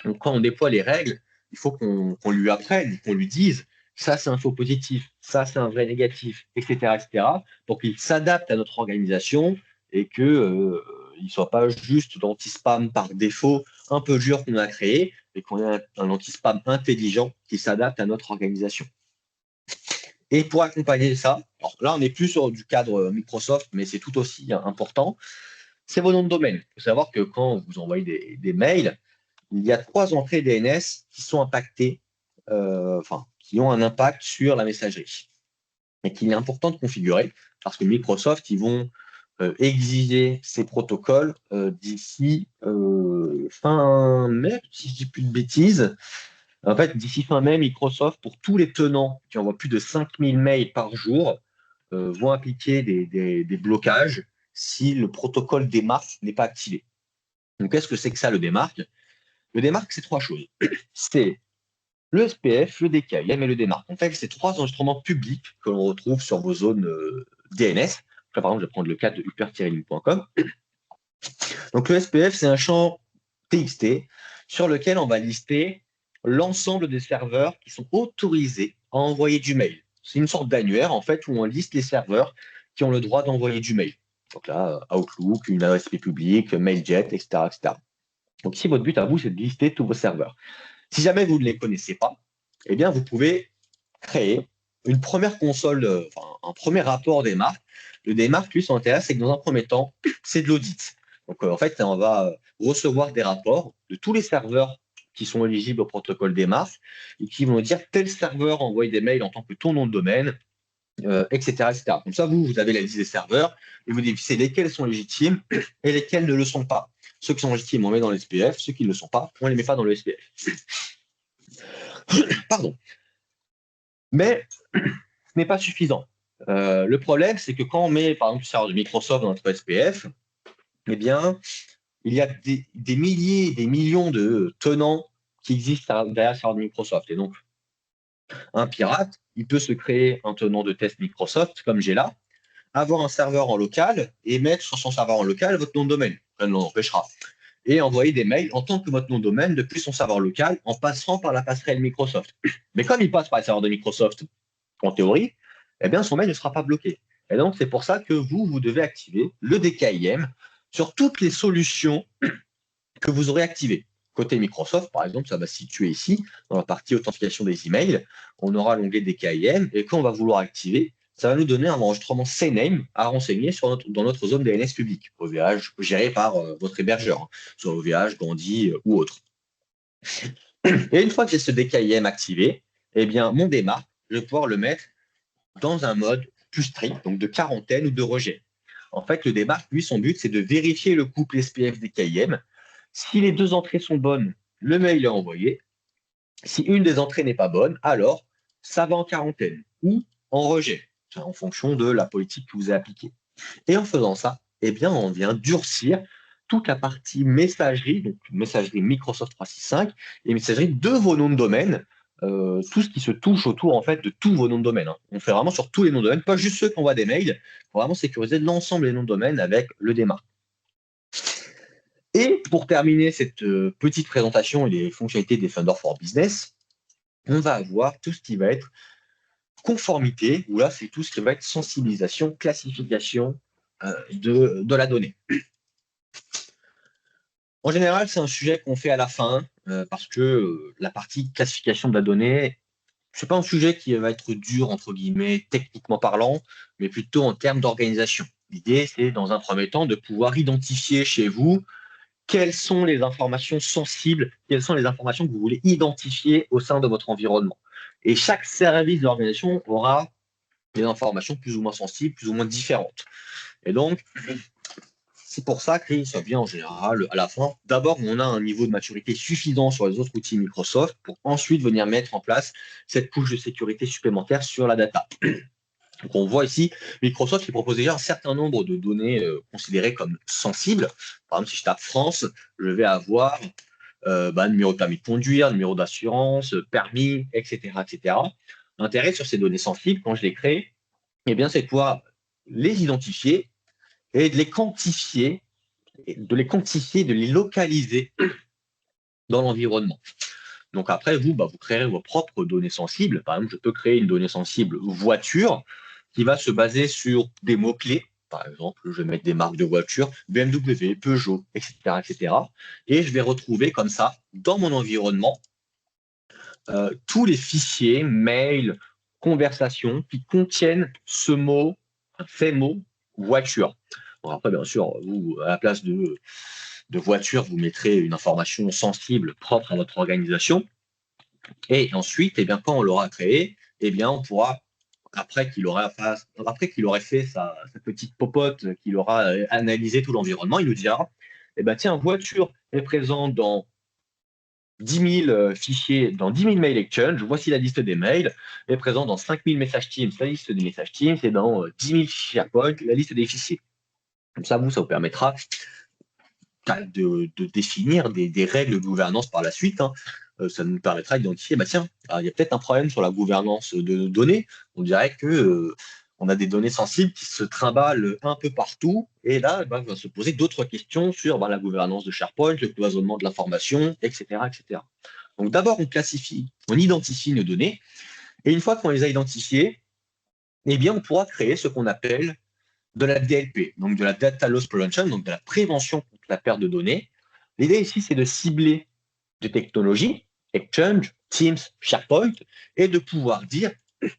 Donc, quand on déploie les règles, il faut qu'on lui apprenne, qu'on lui dise ça, c'est un faux positif, ça, c'est un vrai négatif, etc., etc., pour qu'il s'adapte à notre organisation et qu'il ne soit pas juste l'anti-spam par défaut un peu dur qu'on a créé, mais qu'on ait un anti-spam intelligent qui s'adapte à notre organisation. Et pour accompagner ça, alors là, on n'est plus sur du cadre Microsoft, mais c'est tout aussi important, c'est vos noms de domaine. Il faut savoir que quand vous envoyez des mails, il y a 3 entrées DNS qui sont impactées, qui ont un impact sur la messagerie et qu'il est important de configurer parce que Microsoft, ils vont exiger ces protocoles d'ici fin mai, si je ne dis plus de bêtises. En fait, d'ici fin mai, Microsoft, pour tous les tenants qui envoient plus de 5000 mails par jour, vont appliquer des blocages si le protocole démarque n'est pas activé. Donc, qu'est-ce que c'est que ça, le démarque? Le démarque, c'est 3 choses. C'est le SPF, le DKIM et le démarque. En fait, c'est 3 enregistrements publics que l'on retrouve sur vos zones DNS. Là, par exemple, je vais prendre le cas de hyper-link.com. Donc, le SPF, c'est un champ TXT sur lequel on va lister l'ensemble des serveurs qui sont autorisés à envoyer du mail. C'est une sorte d'annuaire, en fait, où on liste les serveurs qui ont le droit d'envoyer du mail. Donc là, Outlook, une adresse IP publique, MailJet, etc., etc. Donc, si votre but à vous, c'est de lister tous vos serveurs. Si jamais vous ne les connaissez pas, eh bien, vous pouvez créer une première console, un premier rapport des marques. Le démarque, lui, son intérêt, c'est que dans un premier temps, c'est de l'audit. Donc, en fait, on va recevoir des rapports de tous les serveurs qui sont éligibles au protocole des marques et qui vont dire tel serveur envoie des mails en tant que ton nom de domaine, etc., etc. Comme ça, vous avez la liste des serveurs et vous définissez lesquels sont légitimes et lesquels ne le sont pas. Ceux qui sont légitimes, on met dans le SPF. Ceux qui ne le sont pas, on ne les met pas dans le SPF. Pardon. Mais ce n'est pas suffisant. Le problème, c'est que quand on met, par exemple, le serveur de Microsoft dans notre SPF, eh bien, il y a des milliers, des millions de tenants qui existent derrière le serveur de Microsoft. Et donc, un pirate, il peut se créer un tenant de test Microsoft, comme j'ai là, avoir un serveur en local et mettre sur son serveur en local votre nom de domaine. Rien ne l'en empêchera. Et envoyer des mails en tant que votre nom de domaine depuis son serveur local en passant par la passerelle Microsoft. Mais comme il passe par le serveur de Microsoft, en théorie, eh bien, son mail ne sera pas bloqué. Et donc, c'est pour ça que vous devez activer le DKIM sur toutes les solutions que vous aurez activées. Côté Microsoft, par exemple, ça va se situer ici, dans la partie authentification des emails. On aura l'onglet DKIM et quand on va vouloir activer, ça va nous donner un enregistrement CNAME à renseigner dans notre zone DNS publique, OVH géré par votre hébergeur, soit OVH, Gandhi ou autre. Et une fois que j'ai ce DKIM activé, eh bien, mon démarque, je vais pouvoir le mettre dans un mode plus strict, donc de quarantaine ou de rejet. En fait, le démarque, lui, son but, c'est de vérifier le couple SPF DKIM. Si les 2 entrées sont bonnes, le mail est envoyé. Si une des entrées n'est pas bonne, alors ça va en quarantaine ou en rejet, en fonction de la politique que vous avez appliquée. Et en faisant ça, eh bien, on vient durcir toute la partie messagerie, donc messagerie Microsoft 365 et messagerie de vos noms de domaine, tout ce qui se touche autour en fait de tous vos noms de domaine. On fait vraiment sur tous les noms de domaine, pas juste ceux qui envoient des mails, pour vraiment sécuriser l'ensemble des noms de domaine avec le démarque. Et pour terminer cette petite présentation et les fonctionnalités des Defender for Business, on va avoir tout ce qui va être conformité, où là, c'est tout ce qui va être sensibilisation, classification de la donnée. En général, c'est un sujet qu'on fait à la fin parce que la partie classification de la donnée, c'est pas un sujet qui va être dur, entre guillemets, techniquement parlant, mais plutôt en termes d'organisation. L'idée, c'est dans un premier temps de pouvoir identifier chez vous quelles sont les informations sensibles, quelles sont les informations que vous voulez identifier au sein de votre environnement. Et chaque service d'organisation aura des informations plus ou moins sensibles, plus ou moins différentes. Et donc, c'est pour ça que ça vient en général à la fin. D'abord, on a un niveau de maturité suffisant sur les autres outils Microsoft pour ensuite venir mettre en place cette couche de sécurité supplémentaire sur la data. Donc, on voit ici, Microsoft qui propose déjà un certain nombre de données considérées comme sensibles. Par exemple, si je tape France, je vais avoir numéro de permis de conduire, numéro d'assurance, permis, etc., etc. L'intérêt sur ces données sensibles, quand je les crée, eh bien, c'est de pouvoir les identifier et de les localiser dans l'environnement. Donc après, vous créerez vos propres données sensibles. Par exemple, je peux créer une donnée sensible voiture qui va se baser sur des mots-clés. Par exemple, je vais mettre des marques de voitures, BMW, Peugeot, etc., etc. Et je vais retrouver comme ça, dans mon environnement, tous les fichiers, mails, conversations qui contiennent ce mot, un fait mot, voiture. Bon, après, bien sûr, vous, à la place de voiture, vous mettrez une information sensible propre à votre organisation. Et ensuite, eh bien, quand on l'aura créé, eh bien, on pourra, après qu'il aurait fait sa petite popote, qu'il aura analysé tout l'environnement, il nous dira, eh ben, tiens, voiture est présente dans 10 000 fichiers, dans 10 000 mail exchange, voici la liste des mails, est présente dans 5 000 messages Teams, la liste des messages Teams, et dans 10 000 fichiers SharePoint, la liste des fichiers. Comme ça, ça vous permettra de définir des règles de gouvernance par la suite. Hein. Ça nous permettra d'identifier, tiens, il y a peut-être un problème sur la gouvernance de nos données. On dirait que on a des données sensibles qui se trimballent un peu partout. Et là, on va se poser d'autres questions sur la gouvernance de SharePoint, le cloisonnement de l'information, etc., etc. Donc d'abord, on classifie, on identifie nos données. Et une fois qu'on les a identifiées, eh bien, on pourra créer ce qu'on appelle de la DLP, donc de la Data Loss Prevention, donc de la prévention contre la perte de données. L'idée ici, c'est de cibler des technologies, Exchange, Teams, SharePoint, et de pouvoir dire,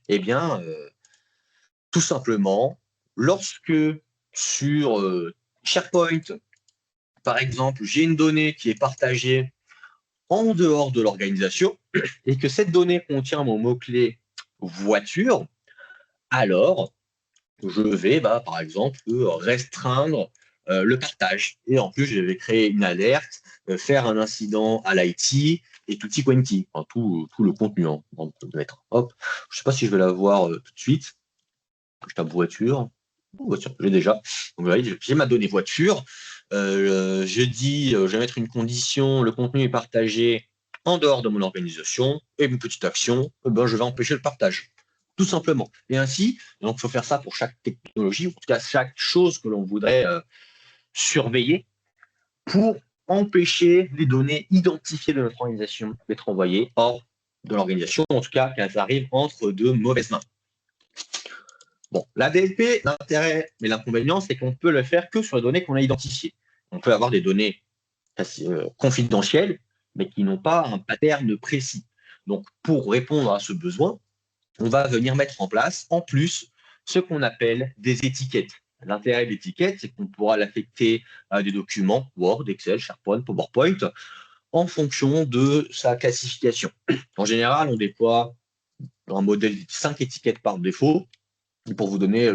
eh bien, tout simplement, lorsque sur SharePoint, par exemple, j'ai une donnée qui est partagée en dehors de l'organisation et que cette donnée contient mon mot-clé voiture, alors je vais, par exemple, restreindre le partage. Et en plus, je vais créer une alerte, faire un incident à l'IT et tutti quanti, enfin, tout le contenu. Hein. On peut mettre. Hop. Je ne sais pas si je vais la voir tout de suite. Je tape voiture. Voiture, j'ai déjà. Donc, vous voyez, j'ai ma donnée voiture. Je dis, je vais mettre une condition, le contenu est partagé en dehors de mon organisation, et une petite action, je vais empêcher le partage. Tout simplement. Et ainsi, donc il faut faire ça pour chaque technologie, ou en tout cas chaque chose que l'on voudrait surveiller pour empêcher les données identifiées de notre organisation d'être envoyées hors de l'organisation, en tout cas qu'elles arrivent entre de mauvaises mains. Bon, la DLP, l'intérêt et l'inconvénient, c'est qu'on peut le faire que sur les données qu'on a identifiées. On peut avoir des données confidentielles, mais qui n'ont pas un pattern précis. Donc, pour répondre à ce besoin, on va venir mettre en place, en plus, ce qu'on appelle des étiquettes. L'intérêt de l'étiquette, c'est qu'on pourra l'affecter à des documents Word, Excel, SharePoint, PowerPoint, en fonction de sa classification. En général, on déploie un modèle de 5 étiquettes par défaut. Et pour vous donner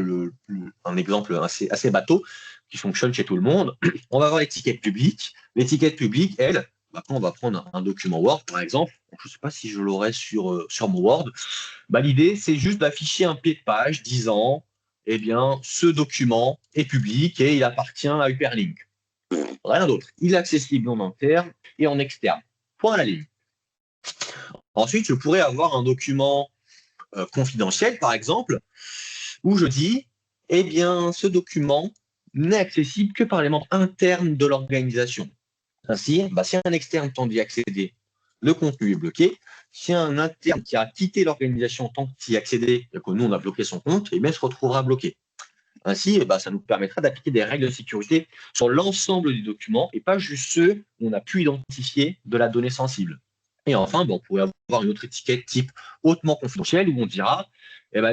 un exemple assez bateau, qui fonctionne chez tout le monde, on va avoir l'étiquette publique. L'étiquette publique, elle, quand on va prendre un document Word, par exemple, je ne sais pas si je l'aurai sur mon Word, l'idée, c'est juste d'afficher un pied de page disant, eh bien, ce document est public et il appartient à Hyperlink. Rien d'autre. Il est accessible en interne et en externe. Point à la ligne. Ensuite, je pourrais avoir un document confidentiel, par exemple, où je dis, eh bien, ce document n'est accessible que par les membres internes de l'organisation. Ainsi, si un externe tente d'y accéder, le contenu est bloqué. Si un interne qui a quitté l'organisation tente d'y accéder et que nous, on a bloqué son compte, eh bien, il se retrouvera bloqué. Ainsi, ça nous permettra d'appliquer des règles de sécurité sur l'ensemble des documents et pas juste ceux où on a pu identifier de la donnée sensible. Et enfin, on pourrait avoir une autre étiquette type hautement confidentiel où on dira,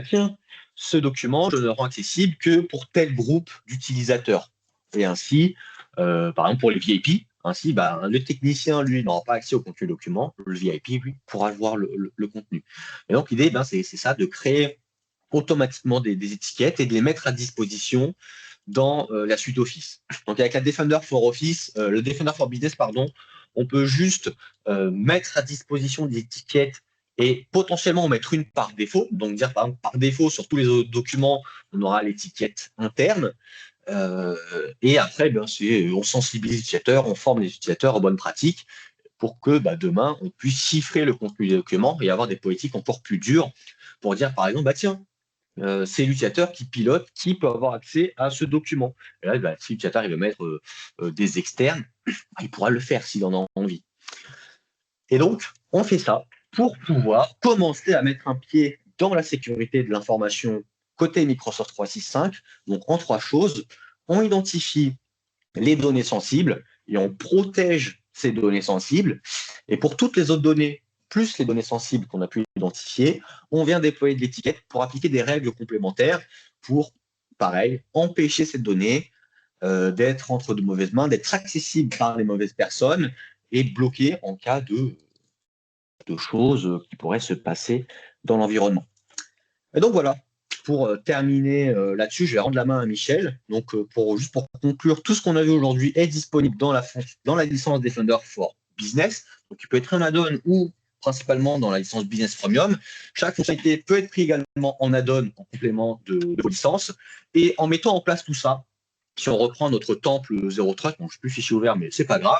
tiens, ce document, je ne le rends accessible que pour tel groupe d'utilisateurs. Et ainsi, par exemple, pour les VIP, ainsi, le technicien, lui, n'aura pas accès au contenu du document. Le VIP, lui, pourra voir le contenu. Et donc, l'idée, c'est ça, de créer automatiquement des étiquettes et de les mettre à disposition dans la suite Office. Donc, avec la Defender for Office, le Defender for Business, pardon, on peut juste mettre à disposition des étiquettes et potentiellement en mettre une par défaut. Donc, dire par exemple, par défaut, sur tous les autres documents, on aura l'étiquette interne. Et après, on sensibilise les utilisateurs, on forme les utilisateurs aux bonnes pratiques pour que demain, on puisse chiffrer le contenu des documents et avoir des politiques encore plus dures pour dire, par exemple, tiens, c'est l'utilisateur qui pilote, qui peut avoir accès à ce document. Et là, si l'utilisateur veut mettre des externes, il pourra le faire s'il en a envie. Et donc, on fait ça pour pouvoir commencer à mettre un pied dans la sécurité de l'information côté Microsoft 365. Donc, en 3 choses, on identifie les données sensibles et on protège ces données sensibles. Et pour toutes les autres données, plus les données sensibles qu'on a pu identifier, on vient déployer de l'étiquette pour appliquer des règles complémentaires pour, pareil, empêcher ces données d'être entre de mauvaises mains, d'être accessibles par les mauvaises personnes et bloquées en cas de choses qui pourraient se passer dans l'environnement. Et donc voilà, pour terminer là-dessus, je vais rendre la main à Michel. Donc, juste pour conclure, tout ce qu'on a vu aujourd'hui est disponible dans la licence Defender for Business. Donc, il peut être un add-on ou principalement dans la licence Business Premium. Chaque fonctionnalité peut être prise également en add-on en complément de vos licences. Et en mettant en place tout ça, si on reprend notre temple Zero Trust, je ne suis plus fichier ouvert, mais c'est pas grave,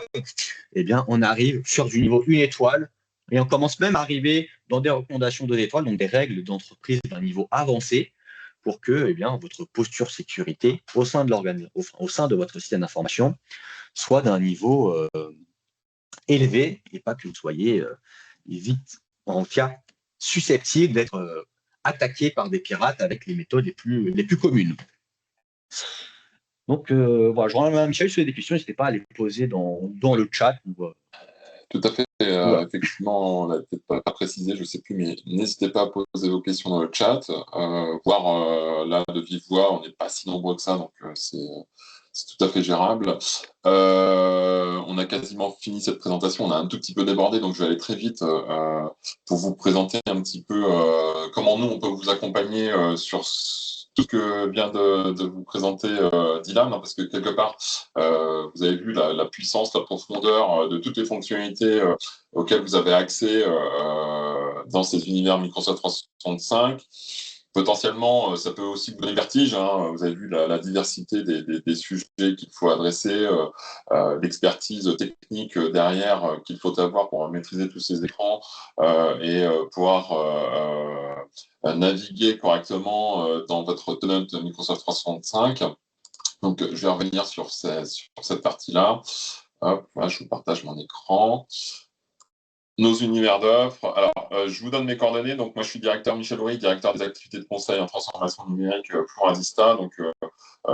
on arrive sur du niveau 1 étoile. Et on commence même à arriver dans des recommandations de l'étoile, donc des règles d'entreprise d'un niveau avancé, pour que votre posture sécurité au sein de votre système d'information soit d'un niveau élevé et pas que vous soyez vite, en cas, susceptible d'être attaqué par des pirates avec les méthodes les plus communes. Donc, voilà, je rends la main à Michel. Si vous avez des questions, n'hésitez pas à les poser dans le chat. Tout à fait. Voilà. Effectivement, on l'a peut-être pas précisé, je ne sais plus, mais n'hésitez pas à poser vos questions dans le chat. Voire là, de vive voix, on n'est pas si nombreux que ça, donc c'est tout à fait gérable. On a quasiment fini cette présentation. On a un tout petit peu débordé, donc je vais aller très vite pour vous présenter un petit peu comment nous, on peut vous accompagner sur tout ce que vient de vous présenter Dylan, parce que quelque part, vous avez vu la puissance, la profondeur de toutes les fonctionnalités auxquelles vous avez accès dans ces univers Microsoft 365. Potentiellement, ça peut aussi vous donner vertige. Vous avez vu la diversité des sujets qu'il faut adresser, l'expertise technique derrière qu'il faut avoir pour maîtriser tous ces écrans et pouvoir naviguer correctement dans votre tenant Microsoft 365. Donc, je vais revenir sur cette partie-là. Hop, là, je vous partage mon écran. Nos univers d'offres. Alors, je vous donne mes coordonnées. Donc, moi, je suis directeur Michel Houry, directeur des activités de conseil en transformation numérique pour Azista. Donc,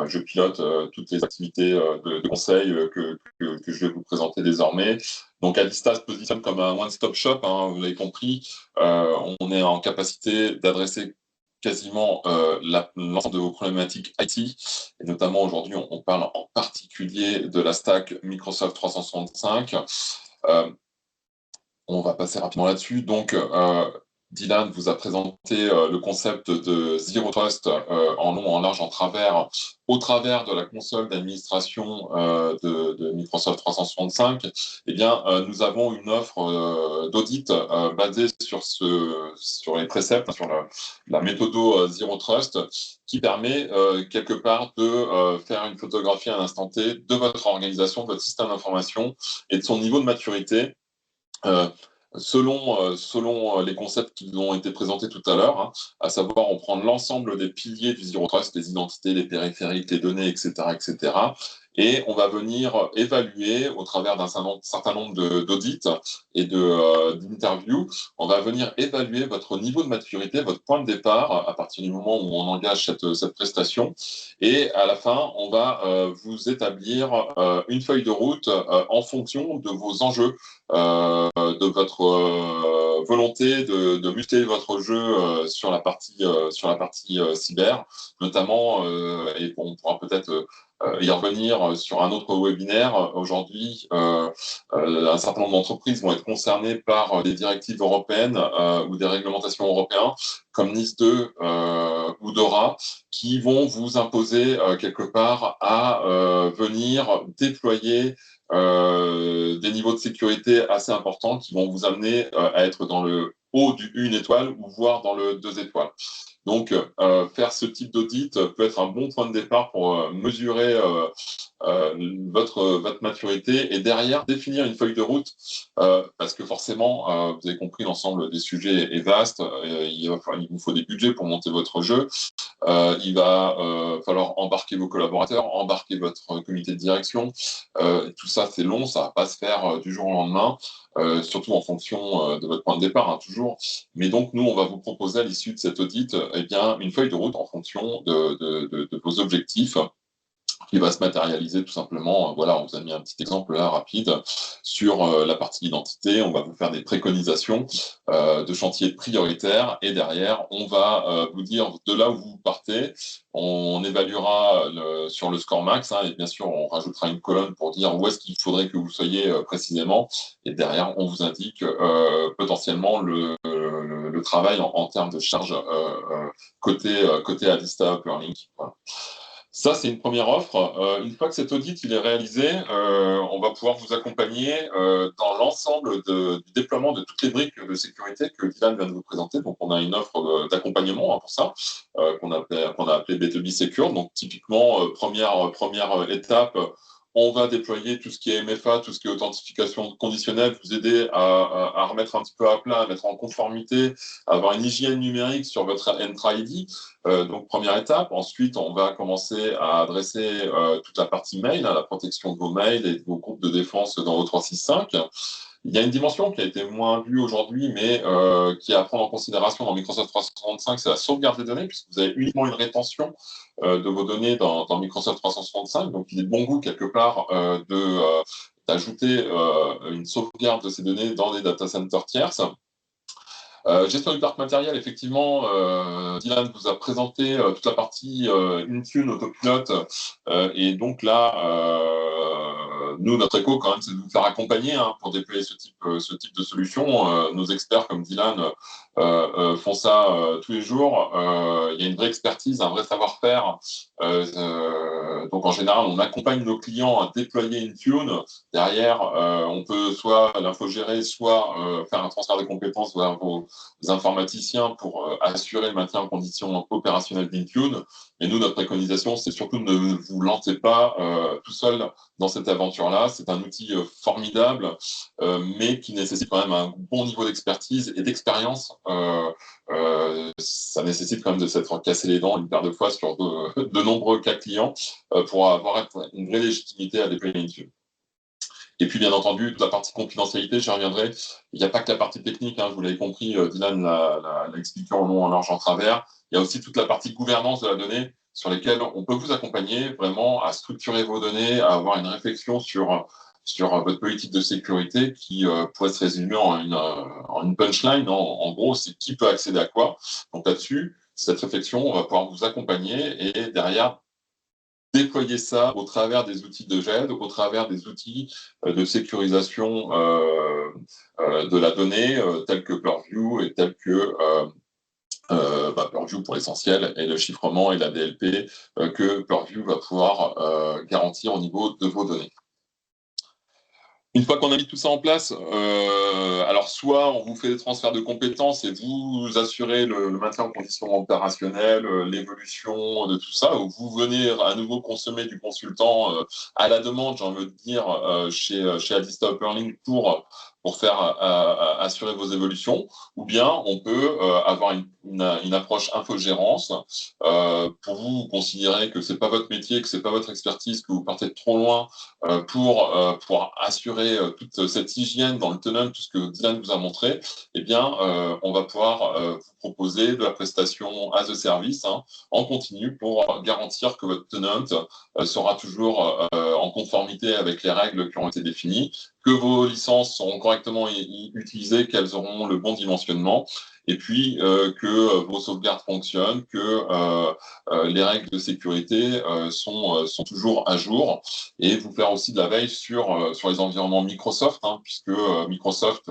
je pilote toutes les activités de conseil que je vais vous présenter désormais. Donc, Azista se positionne comme un one-stop shop, vous l'avez compris. On est en capacité d'adresser quasiment l'ensemble de vos problématiques IT. Et notamment, aujourd'hui, on parle en particulier de la stack Microsoft 365. On va passer rapidement là-dessus. Donc, Dylan vous a présenté le concept de Zero Trust en long, en large, en travers, au travers de la console d'administration de Microsoft 365. Eh bien, nous avons une offre d'audit basée sur les préceptes, sur la méthode Zero Trust, qui permet quelque part de faire une photographie à l'instant T de votre organisation, de votre système d'information et de son niveau de maturité. Selon les concepts qui ont été présentés tout à l'heure, à savoir on prend l'ensemble des piliers du Zero Trust, les identités, les périphériques, les données, etc., etc., et on va venir évaluer au travers d'un certain nombre d'audits et d'interviews, on va venir évaluer votre niveau de maturité, votre point de départ à partir du moment où on engage cette prestation. Et à la fin, on va vous établir une feuille de route en fonction de vos enjeux, de votre volonté de muscler votre jeu sur la partie cyber, notamment, et on pourra peut-être y revenir sur un autre webinaire. Aujourd'hui, un certain nombre d'entreprises vont être concernées par des directives européennes ou des réglementations européennes comme NIS2 ou DORA, qui vont vous imposer quelque part à venir déployer des niveaux de sécurité assez importants qui vont vous amener à être dans le haut du 1 étoile ou voire dans le 2 étoiles. Donc, faire ce type d'audit peut être un bon point de départ pour mesurer votre maturité et derrière définir une feuille de route parce que forcément, vous avez compris, l'ensemble des sujets est vaste. Il vous faut des budgets pour monter votre jeu. Il va falloir embarquer vos collaborateurs, embarquer votre comité de direction. Tout ça, c'est long, ça ne va pas se faire du jour au lendemain, surtout en fonction de votre point de départ, hein, toujours. Mais donc, nous, on va vous proposer à l'issue de cet audit une feuille de route en fonction de vos objectifs qui va se matérialiser tout simplement. Voilà, on vous a mis un petit exemple là rapide sur la partie identité. On va vous faire des préconisations de chantiers prioritaires et derrière, on va vous dire de là où vous partez. On évaluera sur le score max et bien sûr, on rajoutera une colonne pour dire où est-ce qu'il faudrait que vous soyez précisément. Et derrière, on vous indique potentiellement le travail en termes de charge côté Adista Uplink. Voilà. Ça, c'est une première offre. Une fois que cet audit il est réalisé, on va pouvoir vous accompagner dans l'ensemble du déploiement de toutes les briques de sécurité que Dylan vient de vous présenter. Donc, on a une offre d'accompagnement pour ça, qu'on a appelé B2B Secure. Donc, typiquement, première étape, on va déployer tout ce qui est MFA, tout ce qui est authentification conditionnelle, vous aider à remettre un petit peu à plat, à mettre en conformité, à avoir une hygiène numérique sur votre Entra ID. Donc, première étape. Ensuite, on va commencer à adresser toute la partie mail, la protection de vos mails et de vos groupes de défense dans O365. Il y a une dimension qui a été moins vue aujourd'hui, mais qui est à prendre en considération dans Microsoft 365, c'est la sauvegarde des données, puisque vous avez uniquement une rétention de vos données dans Microsoft 365. Donc, il est de bon goût, quelque part, d'ajouter une sauvegarde de ces données dans des data centers tierces. Gestion du parc matériel, effectivement, Dylan vous a présenté toute la partie Intune, Autopilote, et donc là, nous, notre écho, quand même, c'est de vous faire accompagner pour déployer ce type de solution. Nos experts, comme Dylan, font ça tous les jours. Il y a une vraie expertise, un vrai savoir-faire. Donc, en général, on accompagne nos clients à déployer Intune. Derrière, on peut soit l'infogérer, soit faire un transfert de compétences vers vos informaticiens pour assurer le maintien en conditions opérationnelles d'Intune. Et nous, notre préconisation, c'est surtout ne vous lancez pas tout seul dans cette aventure-là. C'est un outil formidable, mais qui nécessite quand même un bon niveau d'expertise et d'expérience. Ça nécessite quand même de s'être cassé les dents une paire de fois sur de nombreux cas clients pour avoir une vraie légitimité à déployer Intune. Et puis, bien entendu, toute la partie confidentialité, j'y reviendrai. Il n'y a pas que la partie technique, vous l'avez compris, Dylan l'a expliqué en long, en large, en travers. Il y a aussi toute la partie gouvernance de la donnée sur lesquelles on peut vous accompagner vraiment à structurer vos données, à avoir une réflexion sur votre politique de sécurité qui pourrait se résumer en une punchline. En gros, c'est qui peut accéder à quoi. Donc là-dessus, cette réflexion, on va pouvoir vous accompagner et derrière, déployer ça au travers des outils de GED, au travers des outils de sécurisation de la donnée, tels que Purview et tels que Purview pour l'essentiel, et le chiffrement et la DLP que Purview va pouvoir garantir au niveau de vos données. Une fois qu'on a mis tout ça en place, alors soit on vous fait des transferts de compétences et vous assurez le maintien en conditions opérationnelles, l'évolution de tout ça, ou vous venez à nouveau consommer du consultant à la demande, j'ai envie de dire, chez Adista Uplink pour pour faire assurer vos évolutions, ou bien on peut avoir une approche infogérance. Pour vous considérez que c'est pas votre métier, que c'est pas votre expertise, que vous partez trop loin pour assurer toute cette hygiène dans le tenant, tout ce que Dylan vous a montré, eh bien, on va pouvoir vous proposer de la prestation as a service en continu pour garantir que votre tenant sera toujours en conformité avec les règles qui ont été définies, que vos licences seront correctement utilisées, qu'elles auront le bon dimensionnement, et puis que vos sauvegardes fonctionnent, que les règles de sécurité sont toujours à jour, et vous faire aussi de la veille sur les environnements Microsoft, puisque Microsoft,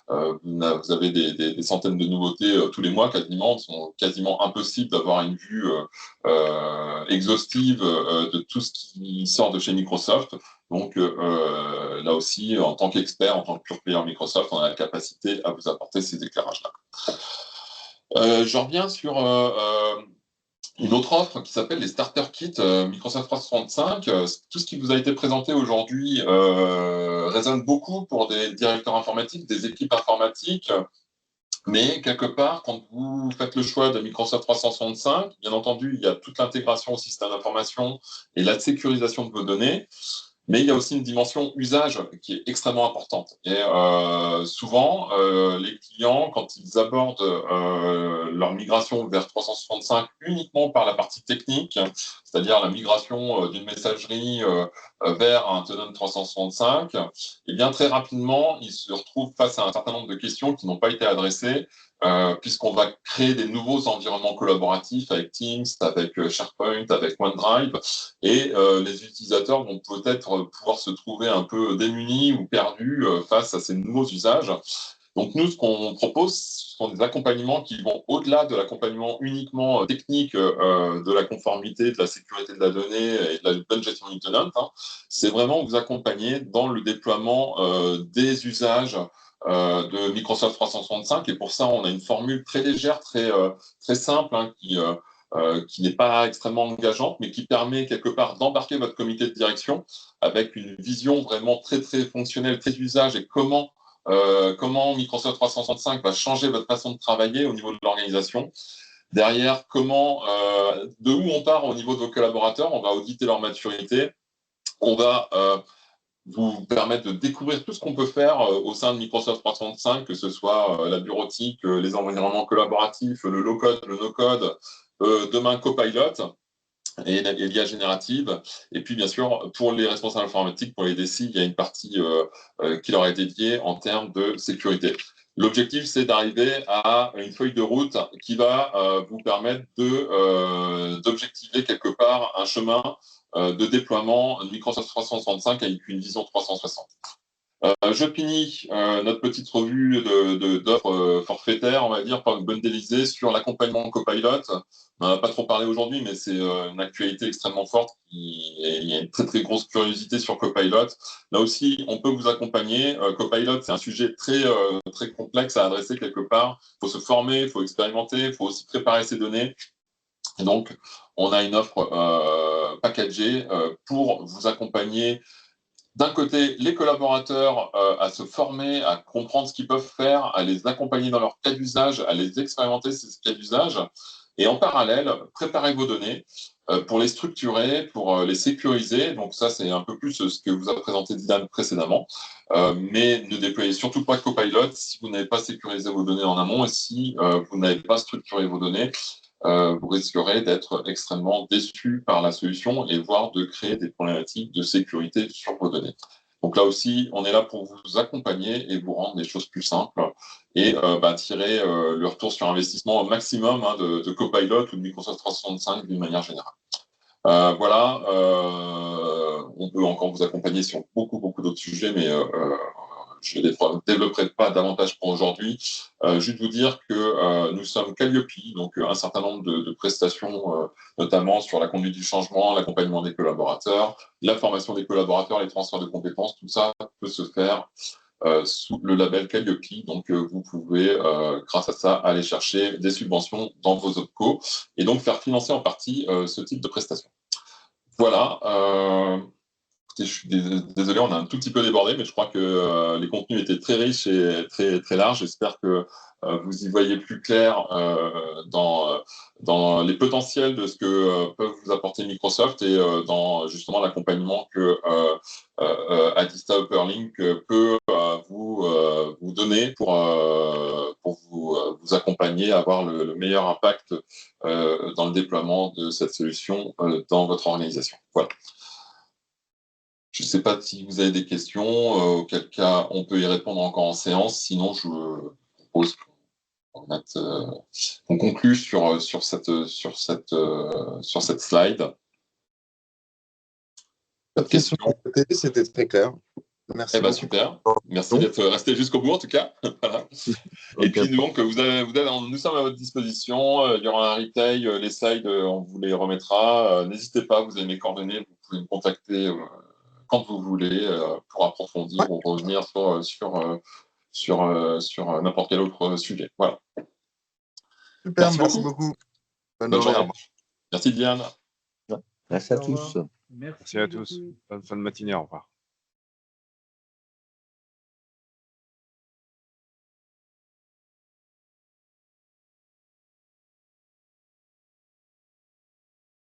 vous avez des centaines de nouveautés tous les mois quasiment. Il sont quasiment impossible d'avoir une vue exhaustive de tout ce qui sort de chez Microsoft. Donc là aussi, en tant qu'expert, en tant que pure player Microsoft, on a la capacité à vous apporter ces éclairages-là. Je reviens sur une autre offre qui s'appelle les Starter Kits Microsoft 365. Tout ce qui vous a été présenté aujourd'hui résonne beaucoup pour des directeurs informatiques, des équipes informatiques. Mais quelque part, quand vous faites le choix de Microsoft 365, bien entendu, il y a toute l'intégration au système d'information et la sécurisation de vos données. Mais il y a aussi une dimension usage qui est extrêmement importante. Et souvent, les clients, quand ils abordent leur migration vers 365 uniquement par la partie technique, c'est-à-dire la migration d'une messagerie vers un tenant 365, eh bien très rapidement, ils se retrouvent face à un certain nombre de questions qui n'ont pas été adressées, puisqu'on va créer des nouveaux environnements collaboratifs avec Teams, avec SharePoint, avec OneDrive, et les utilisateurs vont peut-être pouvoir se trouver un peu démunis ou perdus face à ces nouveaux usages. Donc nous, ce qu'on propose, ce sont des accompagnements qui vont au-delà de l'accompagnement uniquement technique de la conformité, de la sécurité de la donnée et de la bonne gestion du tenant. C'est vraiment vous accompagner dans le déploiement des usages de Microsoft 365, et pour ça, on a une formule très légère, très simple, qui n'est pas extrêmement engageante, mais qui permet quelque part d'embarquer votre comité de direction avec une vision vraiment très fonctionnelle, très d'usage, et comment Microsoft 365 va changer votre façon de travailler au niveau de l'organisation. Derrière, de où on part au niveau de vos collaborateurs, on va auditer leur maturité, on va vous permettre de découvrir tout ce qu'on peut faire au sein de Microsoft 365, que ce soit la bureautique, les environnements collaboratifs, le low-code, le no-code, demain Copilot et l'IA générative. Et puis, bien sûr, pour les responsables informatiques, pour les DSI, il y a une partie qui leur est dédiée en termes de sécurité. L'objectif, c'est d'arriver à une feuille de route qui va vous permettre d'objectiver quelque part un chemin de déploiement de Microsoft 365 avec une vision 360. Je finis notre petite revue d'offres forfaitaires, on va dire, bundélisées sur l'accompagnement Copilot. On n'en a pas trop parlé aujourd'hui, mais c'est une actualité extrêmement forte. Il y a une très grosse curiosité sur Copilot. Là aussi, on peut vous accompagner. Copilot, c'est un sujet très complexe à adresser quelque part. Il faut se former, il faut expérimenter, il faut aussi préparer ses données. Et donc, on a une offre packagée pour vous accompagner. D'un côté, les collaborateurs à se former, à comprendre ce qu'ils peuvent faire, à les accompagner dans leur cas d'usage, à les expérimenter ces cas d'usage. Et en parallèle, préparez vos données pour les structurer, pour les sécuriser. Donc ça, c'est un peu plus ce que vous a présenté Dylan précédemment. Mais ne déployez surtout pas Copilot si vous n'avez pas sécurisé vos données en amont et si vous n'avez pas structuré vos données. Vous risquerez d'être extrêmement déçu par la solution et voire de créer des problématiques de sécurité sur vos données. Donc là aussi, on est là pour vous accompagner et vous rendre les choses plus simples et tirer le retour sur investissement au maximum de Copilot ou de Microsoft 365 d'une manière générale. Voilà, on peut encore vous accompagner sur beaucoup d'autres sujets, mais je ne développerai pas davantage pour aujourd'hui. Juste vous dire que nous sommes Calliope, donc un certain nombre de prestations, notamment sur la conduite du changement, l'accompagnement des collaborateurs, la formation des collaborateurs, les transferts de compétences, tout ça peut se faire sous le label Calliope. Donc, vous pouvez, grâce à ça, aller chercher des subventions dans vos OPCO et donc faire financer en partie ce type de prestations. Voilà. écoutez, je suis désolé, on a un tout petit peu débordé, mais je crois que les contenus étaient très riches et très, très larges. J'espère que vous y voyez plus clair dans les potentiels de ce que peuvent vous apporter Microsoft et dans justement l'accompagnement que Adista Upperlink peut vous donner pour vous accompagner à avoir le meilleur impact dans le déploiement de cette solution dans votre organisation. Voilà. Je ne sais pas si vous avez des questions, auquel cas on peut y répondre encore en séance. Sinon, je propose qu'on conclue sur cette slide. Pas de questions? C'était très clair. Merci beaucoup. Super. Merci d'être resté jusqu'au bout, en tout cas. Voilà. Et puis, donc, nous sommes à votre disposition. Il y aura un replay. Les slides, on vous les remettra. N'hésitez pas, vous avez mes coordonnées. Vous pouvez me contacter quand vous voulez pour approfondir ou revenir sur n'importe quel autre sujet. Voilà. Super, merci beaucoup. Bonne journée. Merci Diane. Merci à tous. Merci à tous. Bonne fin de matinée, au revoir.